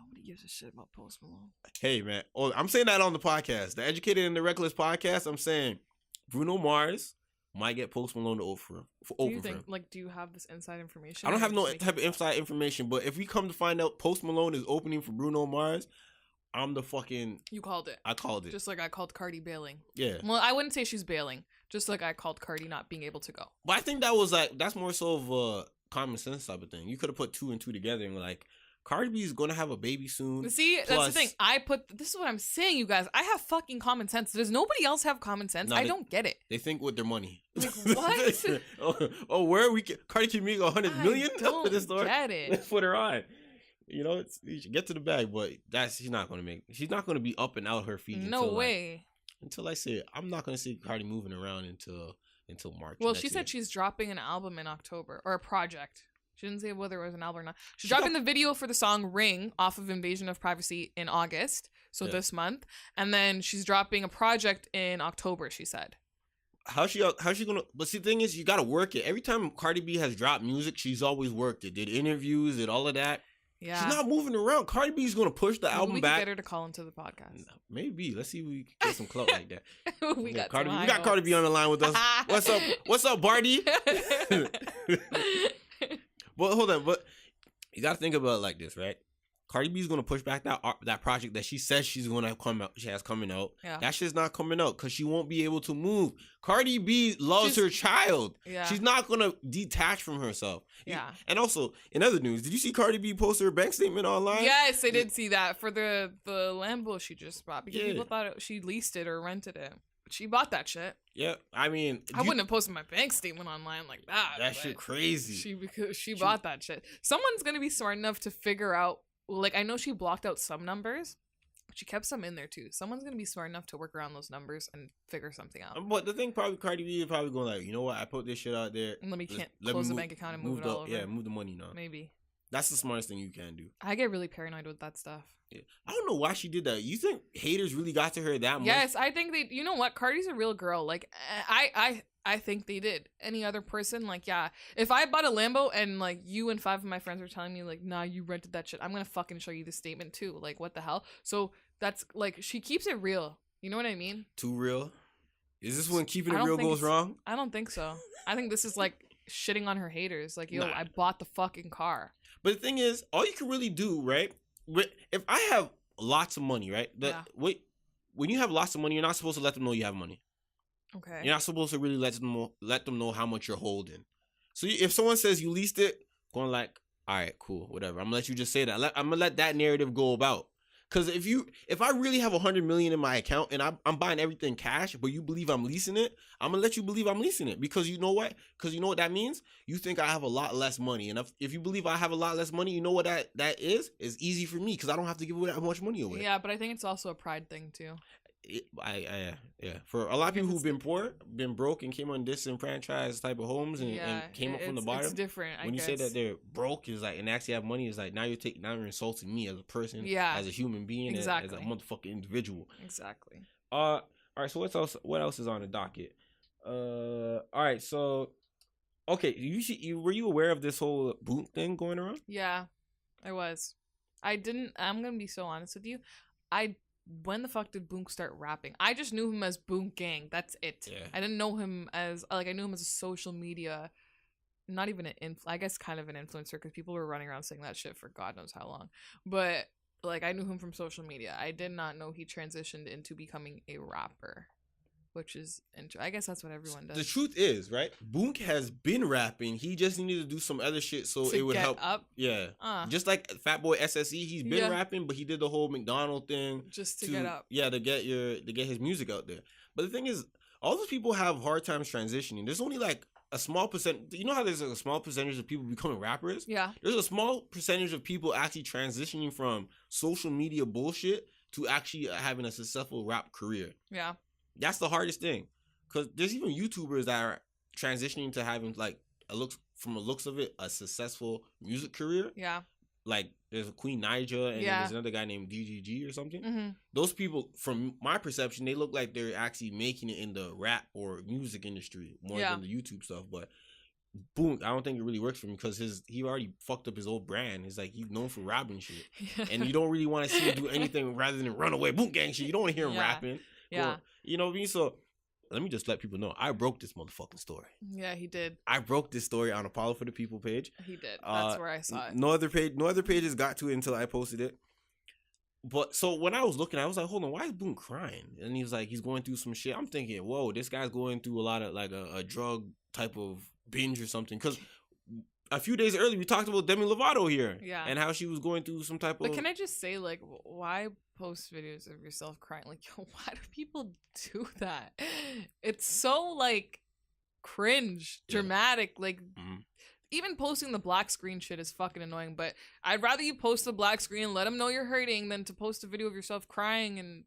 nobody gives a shit about Post Malone.
Hey man, oh, I'm saying that on the podcast, the Educated and the Reckless podcast. I'm saying Bruno Mars might get Post Malone to open
Do you
for
think
him.
like do you have this inside information?
I don't
or
have
you
no
just making
type of
this up?
inside information, but if we come to find out Post Malone is opening for Bruno Mars, I'm the fucking.
You called it.
I called it.
Just like I called Cardi bailing.
Yeah,
Well, I wouldn't say she's bailing. Just like I called Cardi not being able to go.
but I think that was like that's more so of a common sense type of thing. You could have put 2 and 2 together and like Cardi B is gonna have a baby soon.
See, that's
Plus-
the thing. This is what I'm saying, you guys. I have fucking common sense. Does nobody else have common sense?
No,
I
they-
don't get it.
They think with their money.
Like, what?
oh, where we Cardi can make 100 million
I don't
for this store?
get it.
Let's put her on. You know, you should get to the bag, but she's not gonna make. She's not gonna be up and out her feet.
No way.
Until I say it, I'm not gonna see Cardi moving around until March.
Well,
next
she said
year.
she's dropping an album in October or a project. She didn't say whether it was an album or not. She's
She got-
dropping the video for the song "Ring" off of Invasion of Privacy in August, so
Yeah.
this month, and then she's dropping a project in October. She said.
How's she gonna? But see, the thing is, you gotta work it. Every time Cardi B has dropped music, she's always worked it. Did interviews, did all of that.
Yeah.
She's not moving around. Cardi B's gonna push the
Maybe
album
we
back.
could get her to call into the podcast.
Maybe. Let's see if we can get some clout like that.
we got
Cardi.
some
We got Cardi B on the line with us. What's up? What's up, Barty? Well, hold on, but you gotta think about it like this, right? Cardi B's gonna push back that project that she says she's gonna come out. She has coming out.
Yeah.
That shit's not coming out because she won't be able to move. Cardi B loves her child.
Yeah.
She's not gonna detach from herself.
Yeah.
And also, in other news, did you see Cardi B post her bank statement online?
Yes, I did see that for the Lambo she just bought because
Yeah.
people thought she leased it or rented it. But she bought that shit.
Yeah. I mean,
I wouldn't have posted my bank statement online like that.
That
but
shit crazy.
She bought that shit. Someone's gonna be smart enough to figure out. Like, I know she blocked out some numbers, but she kept some in there too. Someone's gonna be smart enough to work around those numbers and figure something out.
But the thing, probably Cardi B is probably going like, you know what? I put this shit out there.
And let me
Let
close
me
the
move-
bank account and move it all over.
Yeah, move the money now.
Maybe.
That's the smartest thing you can do.
I get really paranoid with that stuff.
Yeah. I don't know why she did that. You think haters really got to her that much?
Yes, I think they. You know what? Cardi's a real girl. Like, I think they did. Any other person, like, yeah. If I bought a Lambo and like you and 5 of my friends were telling me like, nah, you rented that shit, I'm gonna fucking show you the statement too. Like, what the hell? So that's like, she keeps it real. You know what I mean?
Too real? Is this when keeping
I
it
don't
real
think
goes
it's-
wrong?
I don't think so. I think this is like shitting on her haters. Like, yo,
Nah.
I bought the fucking car.
But the thing is, all you can really do, right? If I have lots of money, right?
Yeah.
When you have lots of money, you're not supposed to let them know you have money.
Okay.
You're not supposed to really let them know how much you're holding. So if someone says you leased it, going like, all right, cool, whatever. I'm gonna let you just say that. I'm gonna let that narrative go about. Because if I really have 100 million in my account and I'm buying everything cash, but you believe I'm leasing it, I'm gonna let you believe I'm leasing it. Because you know what? Because you know what that means? You think I have a lot less money, and if you believe I have a lot less money, you know what that is? It's easy for me because I don't have to give away that much money away.
Yeah, but I think it's also a pride thing too.
Yeah. For a lot of people who've been poor, been broke, and came on disenfranchised type of homes and came up from the bottom.
It's different.
When you say that they're broke, is like and actually have money, is like now you're insulting me as a person,
Yeah.
as a human being,
Exactly.
as a motherfucking individual.
Exactly.
All right. So what else is on the docket? All right. So, okay. Were you aware of this whole Boot thing going around?
Yeah, I was. I'm gonna be so honest with you. When the fuck did Boonk start rapping? I just knew him as Boonk Gang. That's it.
Yeah.
I didn't know him as I knew him as a social media, not even I guess kind of an influencer because people were running around saying that shit for God knows how long. But like I knew him from social media. I did not know he transitioned into becoming a rapper. which is I guess that's what everyone does.
The truth is, right? Boonk has been rapping. He just needed to do some other shit so it would
get
help.
up,
Yeah. Just like Fatboy SSE, he's been rapping, but he did the whole McDonald thing
just to get up.
Yeah, to get his music out there. But the thing is, all those people have hard times transitioning. There's only like a small percent. You know how there's a small percentage of people becoming rappers?
Yeah.
There's a small percentage of people actually transitioning from social media bullshit to actually having a successful rap career.
Yeah.
That's the hardest thing. Because there's even YouTubers that are transitioning to having like from the looks of it, a successful music career.
Yeah.
Like there's a Queen Naija and then there's another guy named DGG or something.
Mm-hmm.
Those people, from my perception, they look like they're actually making it in the rap or music industry more than the YouTube stuff. But Boonk, I don't think it really works for him because he already fucked up his old brand. He's like, he's known for rapping shit. And you don't really want to see him do anything rather than run away Boonk gang shit. You don't want to hear him rapping.
Yeah.
Or, you know what I mean? So let me just let people know. I broke this motherfucking story.
Yeah, he did.
I broke this story on Apollo for the People page.
He did. That's where I saw it.
No other pages got to it until I posted it. But so when I was looking, I was like, hold on, why is Boonk crying? And he was like, he's going through some shit. I'm thinking, whoa, this guy's going through a lot of like a drug type of binge or something. Because a few days earlier, we talked about Demi Lovato here.
Yeah.
And how she was going through some type of...
But can I just say, like, why post videos of yourself crying? Like, yo, why do people do that? It's so, like, cringe, dramatic. Like, even posting the black screen shit is fucking annoying. But I'd rather you post the black screen and let them know you're hurting than to post a video of yourself crying and...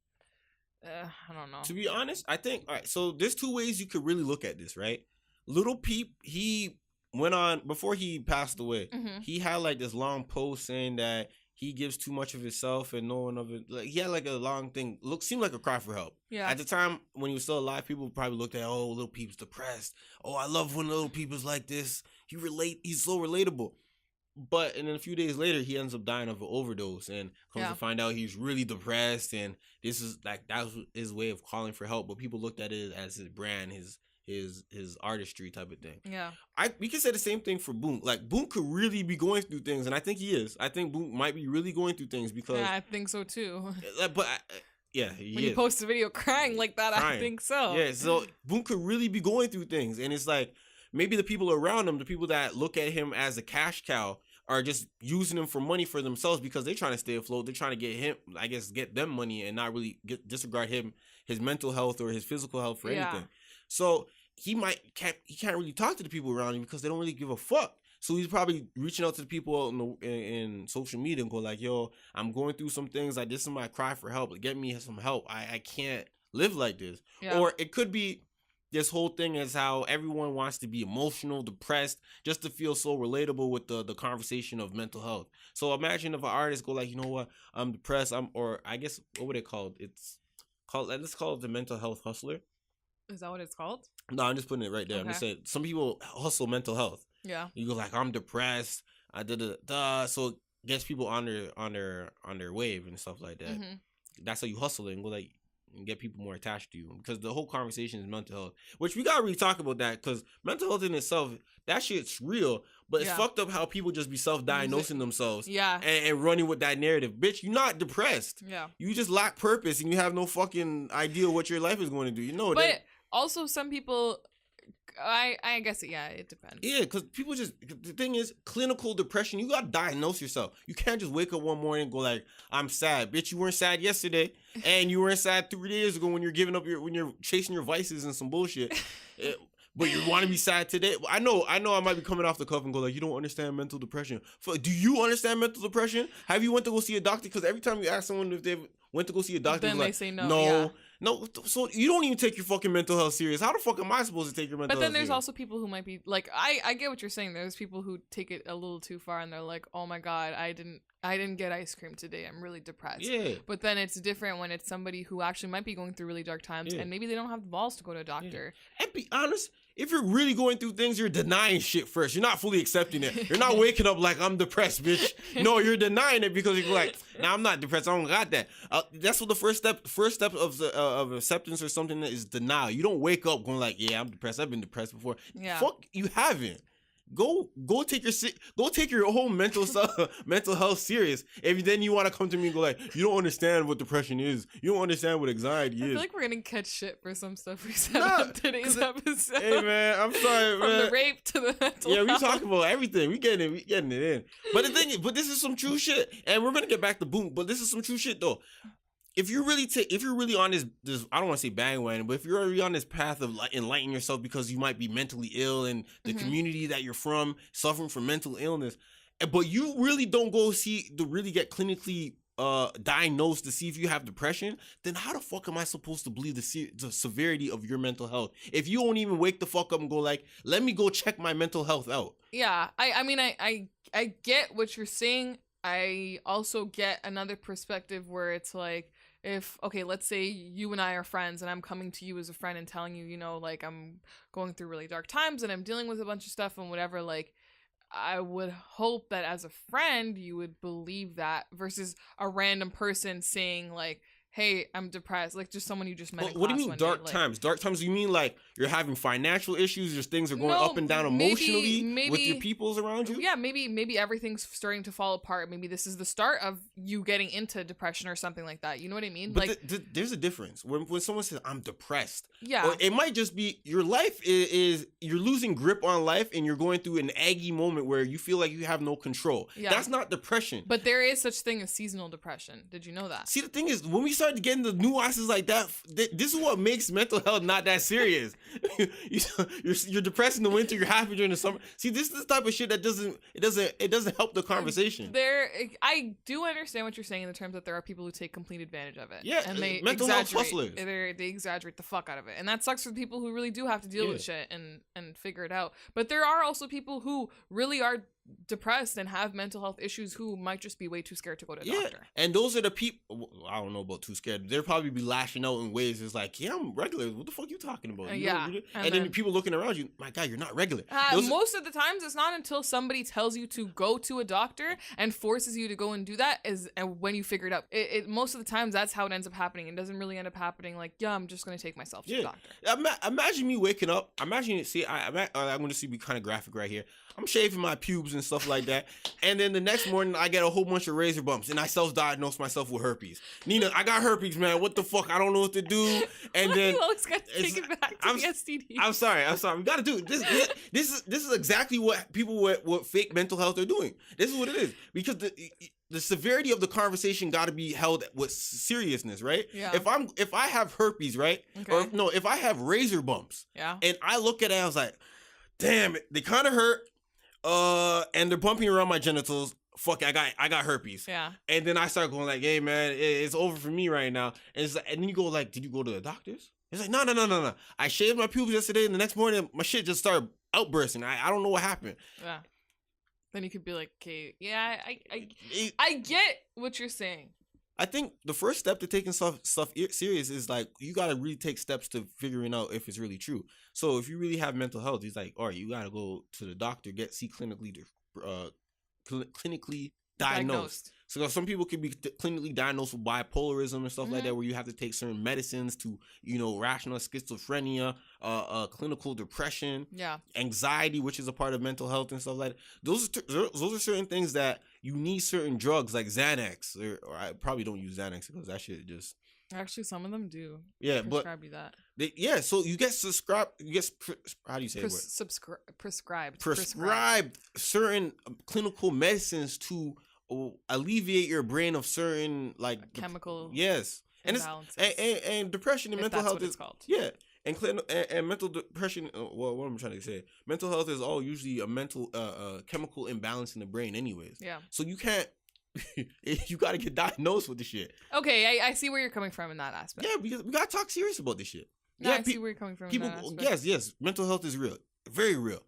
I don't know.
To be honest, I think... All right, so there's two ways you could really look at this, right? Lil Peep, he... went on before he passed away. He had like this long post saying that he gives too much of himself and no one of it. Like he had like a long thing. Seemed like a cry for help.
Yeah.
At the time when he was still alive, people probably looked at, oh, Lil Peep's depressed. Oh, I love when Lil Peep is like this. He's so relatable. But and then a few days later, he ends up dying of an overdose, and comes to find out he's really depressed. And this is like that was his way of calling for help. But people looked at it as his brand, his artistry type of thing. Yeah. We can say the same thing for Boonk. Like Boonk could really be going through things, and I think he is. I think Boonk might be really going through things because
I think so too.
But when
you post a video crying like that, I think so.
Yeah, so Boonk could really be going through things, and it's like maybe the people around him, the people that look at him as a cash cow, are just using him for money for themselves because they're trying to stay afloat. They're trying to get him, I guess, get them money and not really disregard his mental health or his physical health for anything. So he can't really talk to the people around him because they don't really give a fuck. So he's probably reaching out to the people in social media and go like, yo, I'm going through some things. Like, this is my cry for help. Get me some help. I can't live like this. Yeah. Or it could be this whole thing is how everyone wants to be emotional, depressed, just to feel so relatable with the conversation of mental health. So imagine if an artist go like, you know what, I'm depressed. Or I guess, what would it called? Let's call it the mental health hustler.
Is that what it's called?
No, I'm just putting it right there. Okay. I'm just saying some people hustle mental health. Yeah. You go like, I'm depressed. I did it. So it gets people on their wave and stuff like that. Mm-hmm. That's how you hustle it and go like, and get people more attached to you, because the whole conversation is mental health, which we gotta really talk about that, because mental health in itself, that shit's real, but it's fucked up how people just be self-diagnosing themselves and running with that narrative. Bitch, you're not depressed. Yeah, you just lack purpose and you have no fucking idea what your life is going to do, you know.
But also some people, I guess it depends.
Yeah, because people the thing is, clinical depression, you gotta diagnose yourself. You can't just wake up one morning and go like, I'm sad. Bitch, you weren't sad yesterday, and you weren't sad 3 days ago when when you're chasing your vices and some bullshit. But you want to be sad today. I know I might be coming off the cuff and go like, you don't understand mental depression. Do you understand mental depression? Have you went to go see a doctor? Because every time you ask someone if they went to go see a doctor,
then they say no.
No, so you don't even take your fucking mental health serious. How the fuck am I supposed to take your mental health serious?
But then there's also people who might be like, I get what you're saying. There's people who take it a little too far and they're like, oh my God, I didn't get ice cream today. I'm really depressed. Yeah. But then it's different when it's somebody who actually might be going through really dark times and maybe they don't have the balls to go to a doctor.
Yeah. And be honest, if you're really going through things, you're denying shit first. You're not fully accepting it. You're not waking up like, I'm depressed, bitch. No, you're denying it because you're like, nah, I'm not depressed. I don't got that. That's what the first step of acceptance or something is denial. You don't wake up going like, yeah, I'm depressed. I've been depressed before. Yeah. Fuck, you haven't. go take your whole mental health serious. If then you want to come to me and go like, you don't understand what depression is, you don't understand what anxiety is.
I feel like we're gonna catch shit for some stuff we said on today's episode.
Hey man, I'm sorry,
From
man.
the rape to the mental
Yeah, we
health.
talking about everything. We getting it in. But the thing is, this is some true shit, and we're gonna get back to Boom. But this is some true shit though. If you're really on this, I don't want to say bandwagon, but if you're already on this path of enlightening yourself because you might be mentally ill and the community that you're from suffering from mental illness, but you really don't go to really get clinically diagnosed to see if you have depression, then how the fuck am I supposed to believe the severity of your mental health if you won't even wake the fuck up and go like, let me go check my mental health out?
Yeah, I mean, I get what you're saying. I also get another perspective where it's like, let's say you and I are friends and I'm coming to you as a friend and telling you, like I'm going through really dark times and I'm dealing with a bunch of stuff and whatever, like I would hope that as a friend you would believe that versus a random person saying like, hey, I'm depressed, like just someone you just met in
What do you
class
mean
one
dark
day,
times? Dark times, you mean like you're having financial issues, your things are going up and down emotionally with your peoples around you?
Yeah, maybe everything's starting to fall apart. Maybe this is the start of you getting into depression or something like that. You know what I mean?
But
like
there's a difference. When someone says, I'm depressed,
yeah.
or it might just be your life is you're losing grip on life and you're going through an aggy moment where you feel like you have no control.
Yeah.
That's not depression.
But there is such thing as seasonal depression. Did you know that?
See, the thing is, when we start getting the nuances like that, this is what makes mental health not that serious. You're depressed in the winter, you're happy during the summer. See, this is the type of shit that doesn't help the conversation.
I do understand what you're saying in the terms that there are people who take complete advantage of it.
Yeah,
and they
mental health
exaggerate.
hustlers.
They exaggerate the fuck out of it, and that sucks for people who really do have to deal with shit and figure it out. But there are also people who really are depressed and have mental health issues who might just be way too scared to go to a doctor.
And those are the people, I don't know about too scared, they'll probably be lashing out in ways it's like, yeah, I'm regular, what the fuck you talking about? And then people looking around you, my God, you're not regular.
Most of the times it's not until somebody tells you to go to a doctor and forces you to go and do that and when you figure it out. Most of the times that's how it ends up happening. It doesn't really end up happening like, yeah, I'm just going to take myself to the doctor.
Imagine me waking up, I'm going to be kind of graphic right here. I'm shaving my pubes and stuff like that. And then the next morning, I get a whole bunch of razor bumps and I self-diagnose myself with herpes. Nina, I got herpes, man. What the fuck? I don't know what to do. And then
you always got to take it back to the STD.
I'm sorry. We got to do it. This is exactly what people with fake mental health are doing. This is what it is. Because the severity of the conversation got to be held with seriousness, right?
Yeah.
If I have herpes, right?
Okay.
Or no, if I have razor bumps, and I look at it, I was like, damn, they kind of hurt. And they're bumping around my genitals. Fuck, I got herpes.
Yeah.
And then I start going like, hey man, it's over for me right now. And then you go like, did you go to the doctors? It's like, no. I shaved my pubes yesterday, and the next morning my shit just started outbursting. I don't know what happened.
Yeah. Then you could be like, okay, yeah, I get what you're saying.
I think the first step to taking stuff serious is like, you got to really take steps to figuring out if it's really true. So if you really have mental health, it's like, all right, you got to go to the doctor, see clinically diagnosed. So some people can be clinically diagnosed with bipolarism and stuff like that, where you have to take certain medicines to, rational schizophrenia, clinical depression, anxiety, which is a part of mental health and stuff like that. Those are certain things that you need certain drugs like Xanax, or I probably don't use Xanax because that shit just.
Actually, some of them do.
Yeah,
prescribe you that.
So you get subscribed. How do you say it? Prescribed certain clinical medicines to alleviate your brain of certain like
chemical.
Yes, and and depression and mental health
what it's called.
Yeah, and mental depression. Well, what am I trying to say? Mental health is all usually a mental chemical imbalance in the brain, anyways.
Yeah.
So you can't. You got to get diagnosed with the shit.
Okay, I see where you're coming from in that aspect.
Yeah, because we got to talk serious about this shit.
No, I see where you're coming from.
People,
in that aspect.
yes, mental health is real, very real.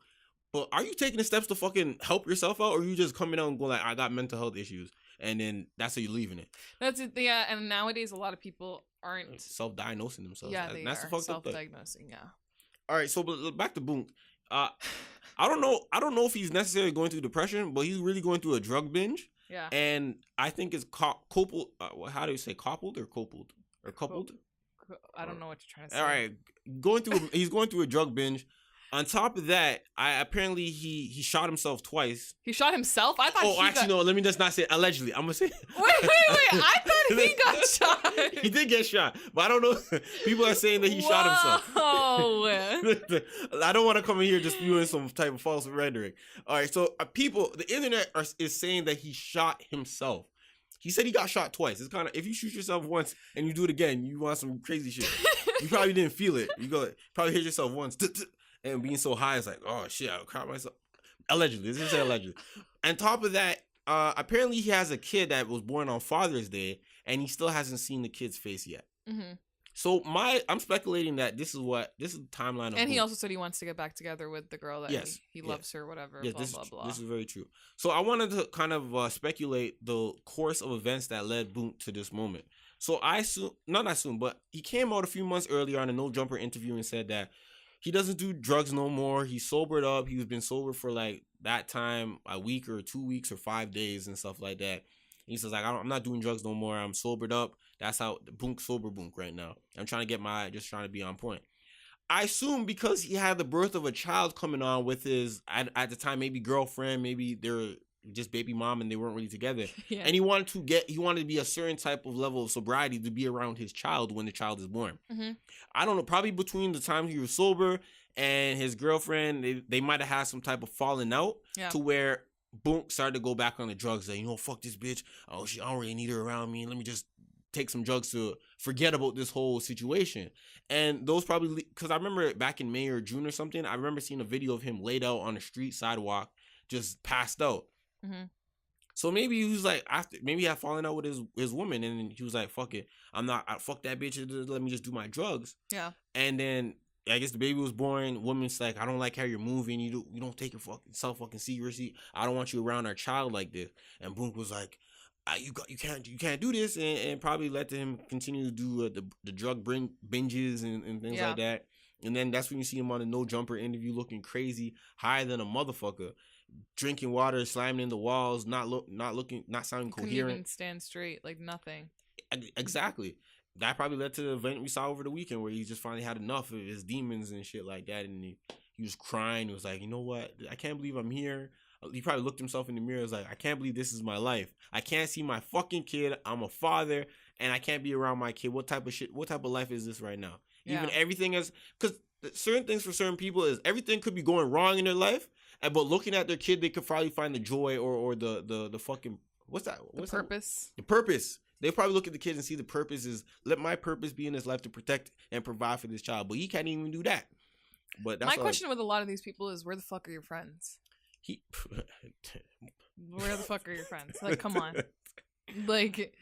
But are you taking the steps to fucking help yourself out, or are you just coming out and going like, I got mental health issues, and then that's how you're leaving it?
That's it. Yeah, and nowadays a lot of people aren't
self-diagnosing themselves.
Yeah, they
that's
are self-diagnosing. Yeah.
All right, so back to Boom. I don't know if he's necessarily going through depression, but he's really going through a drug binge.
Yeah.
And I think it's coupled. How do you say coupled or coupled or coupled?
I don't know what you're trying to say.
All right, he's going through a drug binge. On top of that, apparently he shot himself twice.
He shot himself? I thought
No, let me just not say allegedly. I'm gonna say
Wait. I thought he got shot.
He did get shot, but I don't know. People are saying that he shot himself.
Oh.
I don't want to come in here just spewing some type of false rhetoric. All right, so the internet is saying that he shot himself. He said he got shot twice. It's kind of, if you shoot yourself once and you do it again, you want some crazy shit. You probably didn't feel it. You probably hit yourself once. And being so high, it's like, oh shit, I caught myself. Allegedly, let's just say allegedly. On top of that, apparently he has a kid that was born on Father's Day, and he still hasn't seen the kid's face yet.
Mm-hmm.
So I'm speculating that this is the timeline of.
And he also said he wants to get back together with the girl that he loves her, whatever.
Yes,
blah blah blah.
This is very true. So I wanted to kind of speculate the course of events that led Boonk to this moment. So not assume, but he came out a few months earlier on a No Jumper interview and said that he doesn't do drugs no more. He's sobered up. He's been sober for like that time, a week or 2 weeks or 5 days and stuff like that. He says like, I'm not doing drugs no more. I'm sobered up. That's how Boonk sober Boonk right now. I'm trying to just trying to be on point. I assume because he had the birth of a child coming on with his at the time maybe girlfriend, maybe they're just baby mom and they weren't really together.
Yeah.
And he wanted to be a certain type of level of sobriety to be around his child when the child is born.
Mm-hmm.
I don't know, probably between the time he was sober and his girlfriend, they might have had some type of falling out to where Boonk started to go back on the drugs. Like, fuck this bitch. Oh, I don't really need her around me. Let me just take some drugs to forget about this whole situation. And those probably, because I remember back in May or June or something, I remember seeing a video of him laid out on the street sidewalk, just passed out.
Mm-hmm.
So maybe he was like, maybe he had fallen out with his woman, and he was like, fuck it, fuck that bitch, let me just do my drugs.
Yeah.
And then I guess the baby was born. Woman's like, I don't like how you're moving. You don't take your self seriously. I don't want you around our child like this. And Boonk was like, you can't do this, and probably let him continue to do the drug binges and things like that. And then that's when you see him on the No Jumper interview looking crazy, higher than a motherfucker, drinking water, slamming in the walls, not sounding coherent.
Couldn't even stand straight, like nothing.
Exactly. That probably led to the event we saw over the weekend where he just finally had enough of his demons and shit like that, and he was crying. He was like, you know what? I can't believe I'm here. He probably looked himself in the mirror and was like, I can't believe this is my life. I can't see my fucking kid. I'm a father, and I can't be around my kid. What type of life is this right now? Yeah. Even everything is, because certain things for certain people is everything could be going wrong in their life, but looking at their kid, they could probably find the joy or the fucking, what's that? What's
the purpose?
The purpose. They probably look at the kids and see the purpose is, let my purpose be in this life to protect and provide for this child. But he can't even do that. But that's
my question with a lot of these people is, where the fuck are your friends? Where the fuck are your friends? Like, come on. Like,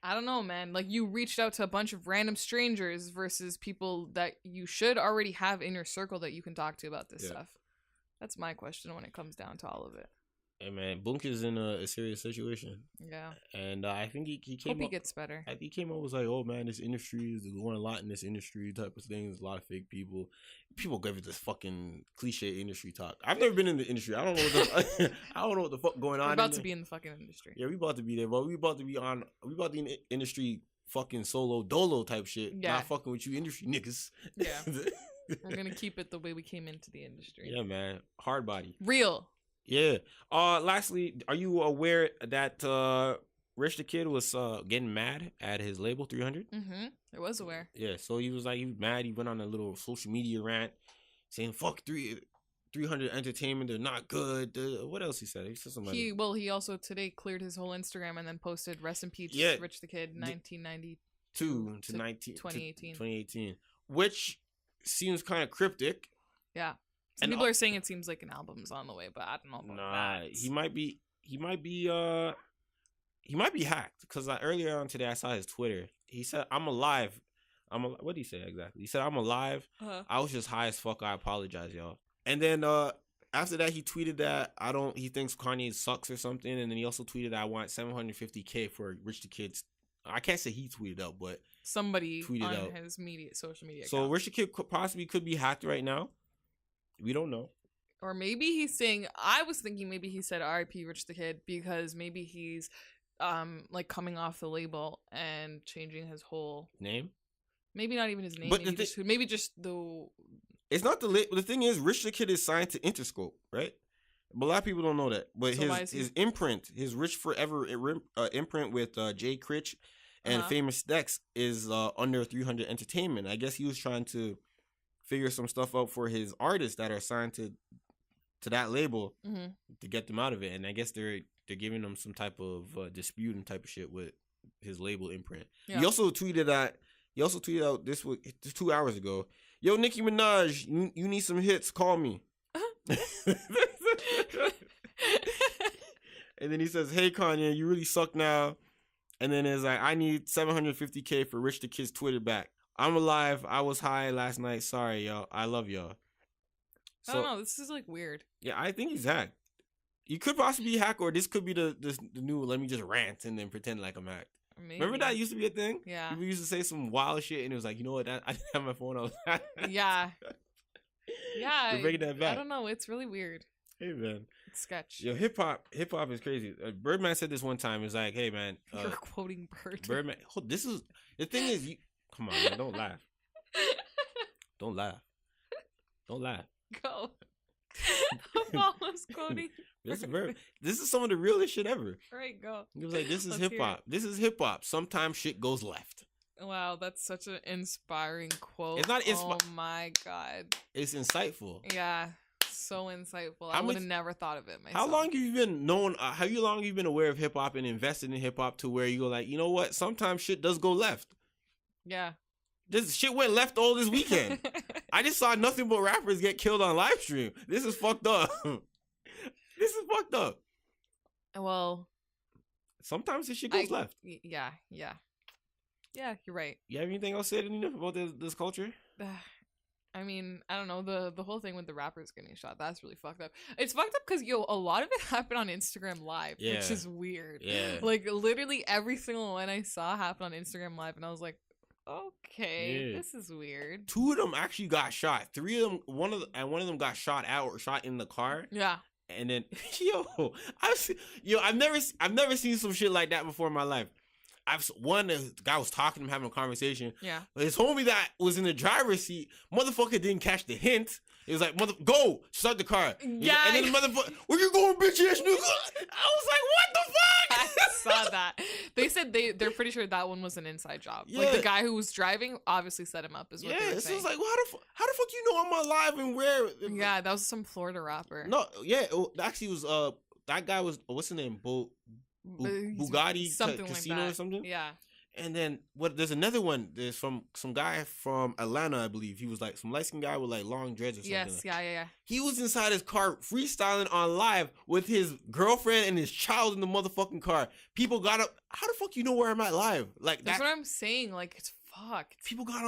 I don't know, man. Like, you reached out to a bunch of random strangers versus people that you should already have in your circle that you can talk to about this stuff. That's my question when it comes down to all of it.
Hey man, Boonk is in a serious situation.
Yeah.
And I think he came
Hope he gets better.
I think he came up was like, oh man, this industry is going a lot in this industry type of thing. There's a lot of fake people. People give it this fucking cliche industry talk. I've never been in the industry. I don't know what the fuck going on.
We're about to be in the fucking industry.
Yeah, we about to be there, but we about to be in the industry fucking solo dolo type shit. Yeah. Not fucking with you industry niggas.
Yeah. We're gonna keep it the way we came into the industry.
Yeah, man. Hard body.
Real.
Yeah. Lastly, are you aware that Rich the Kid was getting mad at his label 300?
Mm-hmm. I was aware.
Yeah. So he was mad. He went on a little social media rant saying fuck 300 Entertainment. They're not good. What else he said? He said something.
He also today cleared his whole Instagram and then posted "Rest in Peace, Rich the Kid, 1992 to 2018,
which seems kind of cryptic.
Yeah. Some people are saying it seems like an album's on the way, but I don't know about that.
He might be hacked, because earlier on today I saw his Twitter. He said, "I'm alive." What did he say exactly? He said, "I'm alive. I was just high as fuck. I apologize, y'all." And then after that, he tweeted that he thinks Kanye sucks or something. And then he also tweeted that I want $750K for Rich the Kid's. I can't say he tweeted out, but
somebody
tweeted
on
out.
His social media account.
So Rich the Kid could be hacked right now. We don't know.
Or maybe he's saying, I was thinking maybe he said R.I.P. Rich the Kid because maybe he's like coming off the label and changing his whole
name.
Maybe not even his name.
But
maybe just the
It's not the thing is, Rich the Kid is signed to Interscope, right? But a lot of people don't know that. But
So why is
his imprint, his Rich Forever imprint with Jay Critch and Famous Dex is under 300 Entertainment. I guess he was trying to figure some stuff out for his artists that are signed to that label to get them out of it. And I guess they're giving them some type of dispute and type of shit with his label imprint. Yeah. He also tweeted out this 2 hours ago. Yo, Nicki Minaj, you need some hits. Call me. And then he says, hey, Kanye, you really suck now. And then it's like, I need $750K for Rich the Kid's Twitter back. I'm alive. I was high last night. Sorry, y'all. I love y'all.
So, I don't know. This is like weird.
Yeah, I think he's hacked. You could possibly be hacked, or this could be the new, let me just rant and then pretend like I'm hacked. Maybe. Remember that used to be a thing? Yeah. People used to say some wild shit, and it was like, you know what? I didn't have my phone. I was
yeah. Yeah.
We're bringing that back.
I don't know. It's really weird.
Hey, man.
It's sketch.
Yo, hip hop is crazy. Birdman said this one time. It's like, hey, man.
You're quoting
Birdman. This is, the thing is, come on, man. Don't laugh. Don't laugh. Don't laugh.
Go. Apollo's quoting.
This is some of the realest shit ever.
All right, go.
He was like, this is hip hop. This is hip hop. Sometimes shit goes left.
Wow, that's such an inspiring quote.
It's not
oh my God.
It's insightful.
Yeah. So insightful. I would have never thought of it myself.
How long have you been known? How long have you been aware of hip hop and invested in hip hop to where you go like, you know what? Sometimes shit does go left.
Yeah.
This shit went left all this weekend. I just saw nothing but rappers get killed on live stream. This is fucked up. This is fucked up.
Well,
sometimes this shit goes left.
Yeah. Yeah, you're right.
You have anything else said about this culture?
I mean, I don't know, the whole thing with the rappers getting shot, that's really fucked up. It's fucked up because, a lot of it happened on Instagram Live, which is weird.
Yeah.
Like, literally every single one I saw happened on Instagram Live, and I was like, okay, this is weird. 2 of
them actually got shot. 3 of them, one of them got shot out or shot in the car.
Yeah.
And then, I've never seen some shit like that before in my life. The guy was talking to him, having a conversation.
Yeah.
His homie that was in the driver's seat, motherfucker didn't catch the hint. It was like, go, start the car.
Yeah.
And then the motherfucker, where you going, bitch ass nigga? I was like, what the fuck?
I saw that. They said they're pretty sure that one was an inside job. Yeah. Like, the guy who was driving obviously set him up, is what they were saying.
So it's like, well, how the fuck you know I'm alive and where?
Yeah, that was some Florida rapper.
No, yeah, actually it was, that guy was, what's his name? Bugatti
something
Casino
like that.
Or something.
Yeah.
And then there's another one. There's from some guy from Atlanta, I believe. He was like some light-skinned guy with like long dreads or something.
Yes, yeah.
He was inside his car freestyling on live with his girlfriend and his child in the motherfucking car. People got up. How the fuck you know where I'm at live? Like
that's what I'm saying. Like, it's fucked.
People got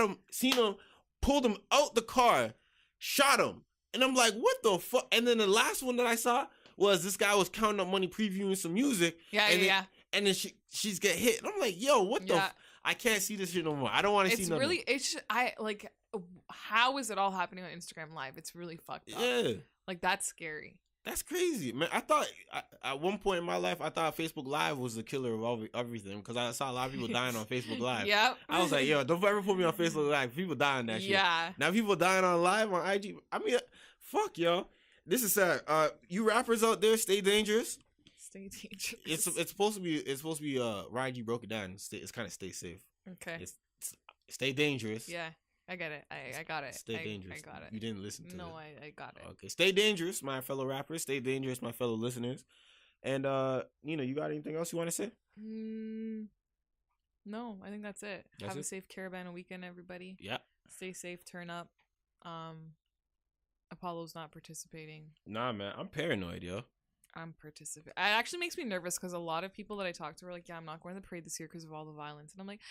him, seen him, pulled him out the car, shot him, and I'm like, what the fuck? And then the last one that I saw was this guy was counting up money previewing some music.
Yeah.
And then she's get hit. And I'm like, yo, what the I can't see this shit no more. I don't want to see nothing.
It's how is it all happening on Instagram Live? It's really fucked up.
Yeah.
Like, that's scary.
That's crazy, man. I thought at one point in my life, I thought Facebook Live was the killer of everything because I saw a lot of people dying on Facebook Live.
Yep.
I was like, yo, don't ever put me on Facebook Live. People die on that shit.
Yeah.
Now people dying on live on IG. I mean, fuck, yo. This is sad. You rappers out there, stay dangerous.
Stay dangerous.
It's supposed to be Ryan G broke it down. It's kind of stay safe.
Okay.
It's stay dangerous.
Yeah, I get it. I got it.
Stay dangerous.
I got it.
You didn't listen to it.
No, I got it.
Okay. Stay dangerous, my fellow rappers. Stay dangerous, my fellow listeners. And you got anything else you want to say?
No, I think that's it. Have a safe Caravana weekend, everybody.
Yeah.
Stay safe. Turn up. Apollo's not participating.
Nah, man. I'm paranoid, yo.
I'm participating. It actually makes me nervous because a lot of people that I talk to are like, yeah, I'm not going to the parade this year because of all the violence. And I'm like,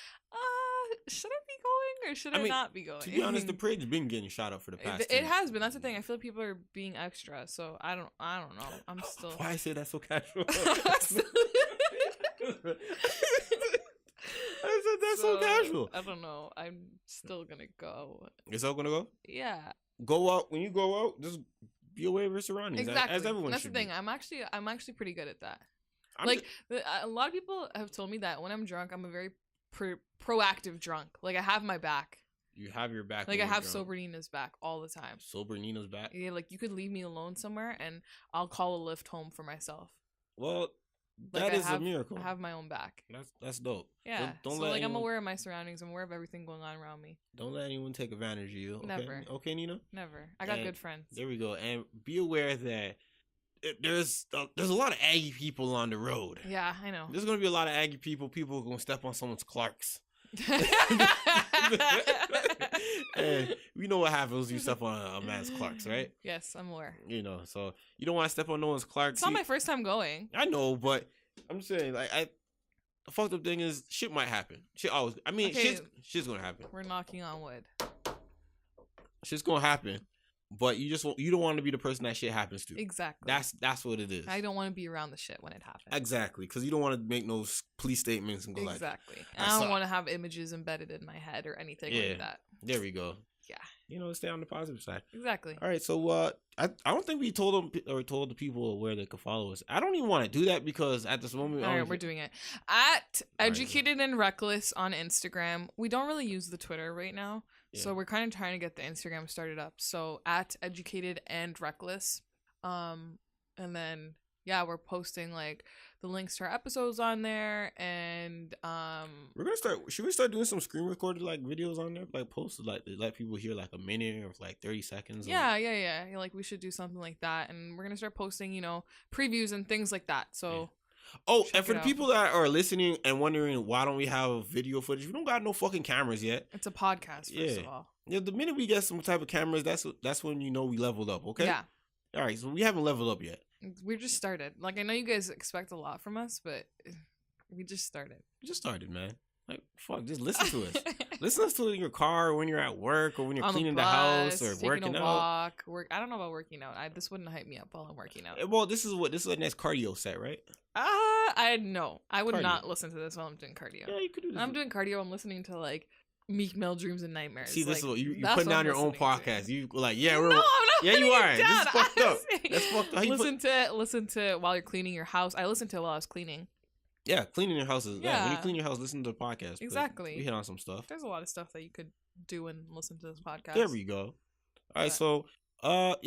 should I be going or should I not be going?
To be honest, the parade's been getting shot up for the past.
It has been. That's the thing. I feel like people are being extra. So I don't know. I'm still.
Why I say that so casual? I said that's so casual.
I don't know. I'm still gonna go.
You're still gonna go?
Yeah.
Go out. When you go out, just be aware of your surroundings.
Exactly.
As everyone
that's
should
the thing.
be.
I'm actually pretty good at that. A lot of people have told me that when I'm drunk, I'm a very proactive drunk. Like, I have my back.
You have your back.
Like
when
I
you're
have
drunk.
sober Nina's back all the time.
Sober Nina's back.
Yeah, like you could leave me alone somewhere and I'll call a lift home for myself.
Well,
Like
that
I
is
have,
a miracle.
I have my own back.
That's dope.
Yeah.
Don't
So
let
like
anyone,
I'm aware of my surroundings. I'm aware of everything going on around me.
Don't let anyone take advantage of you. Okay?
Never.
Okay, Nina.
Never. I got
And
good friends.
There we go. And be aware that there's a lot of Aggie people on the road.
Yeah, I know.
There's gonna be a lot of Aggie people. People are gonna step on someone's Clarks. And we know what happens when you step on a man's Clarks, right?
Yes, I'm aware.
You know, so you don't want to step on no one's Clarks.
It's not my first time going.
I know, but I'm just saying, like, the fucked up thing is, shit might happen. Shit always. I mean,
Okay.
shit's gonna happen.
We're knocking on wood.
Shit's gonna happen, but you don't want to be the person that shit happens to.
Exactly.
That's what it is.
I don't want to be around the shit when it happens.
Exactly, because you don't want to make no police statements and go like,
Exactly.
I
I don't
saw-
want to have images embedded in my head or anything
Yeah.
like that.
there we go.
Yeah.
You know, stay on the positive side.
Exactly.
All right, so I don't think we told them or told the people where they could follow us. I don't even want to do that because at this moment,
All right, we're doing it at Educated and Reckless on Instagram. We don't really use the Twitter right now, so
Yeah.
we're kind of trying to get the Instagram started up. So at Educated and Reckless, and then yeah, we're posting like the links to our episodes on there, and
we're gonna start. Should we start doing some screen recorded like videos on there, like posted, like let people hear like a minute or like 30 seconds?
yeah. Like we should do something like that, and we're gonna start posting, previews and things like that. So.
Oh,
Check
and for
it
the
out.
people that are listening and wondering why don't we have video footage, we don't got no fucking cameras yet.
It's a podcast, first
Yeah.
of all.
Yeah, the minute we get some type of cameras, that's when you know we leveled up. Okay.
Yeah.
All right, so we haven't leveled up yet.
We just started. Like I know you guys expect a lot from us, but we just started.
We just started, man. Like fuck, just listen to us. Listen to us in your car, or when you're at work, or when you're
On
cleaning
the
the house,
bus,
or
taking
working
a
out.
walk. I don't know about working out. This wouldn't hype me up while I'm working out.
Well, this is a nice cardio set, right?
I know. I would
Cardio.
not listen to this while I'm doing cardio.
Yeah, you could do this.
When I'm doing cardio, I'm listening to like Meek Mill Dreams and Nightmares.
See, this is
Like,
what you
that's
putting
what
down
I'm
your own
listening to.
podcast. You like, yeah, we're
No, I'm not.
Yeah, you
putting it
are. This is
down.
fucked up.
I'm saying-
That's fucked up. How you
Listen to while you're cleaning your house. I listened to it while I was cleaning.
Yeah, cleaning your house is when you
Yeah.
clean your house, listen to the podcast. but
Exactly.
We hit on some stuff.
There's a lot of stuff that you could do and listen to this podcast.
There we go. All right,
But-
so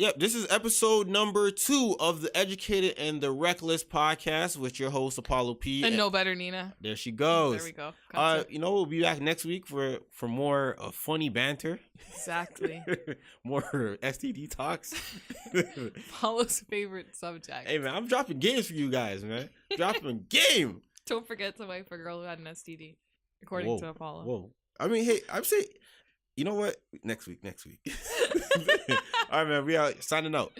this is episode number 2 of the Educated and the Reckless podcast with your host Apollo P.
And no better, Nina.
There she goes.
There we go. Cut to-
We'll be back next week for more funny banter,
Exactly.
more STD talks.
Paolo's favorite subject.
Hey man, I'm dropping games for you guys, man. Dropping game.
Don't forget to wife a girl who had an STD, according
Whoa,
to Apollo.
Whoa. I mean, hey, I'm saying, you know what? Next week. All right, man. We out signing out.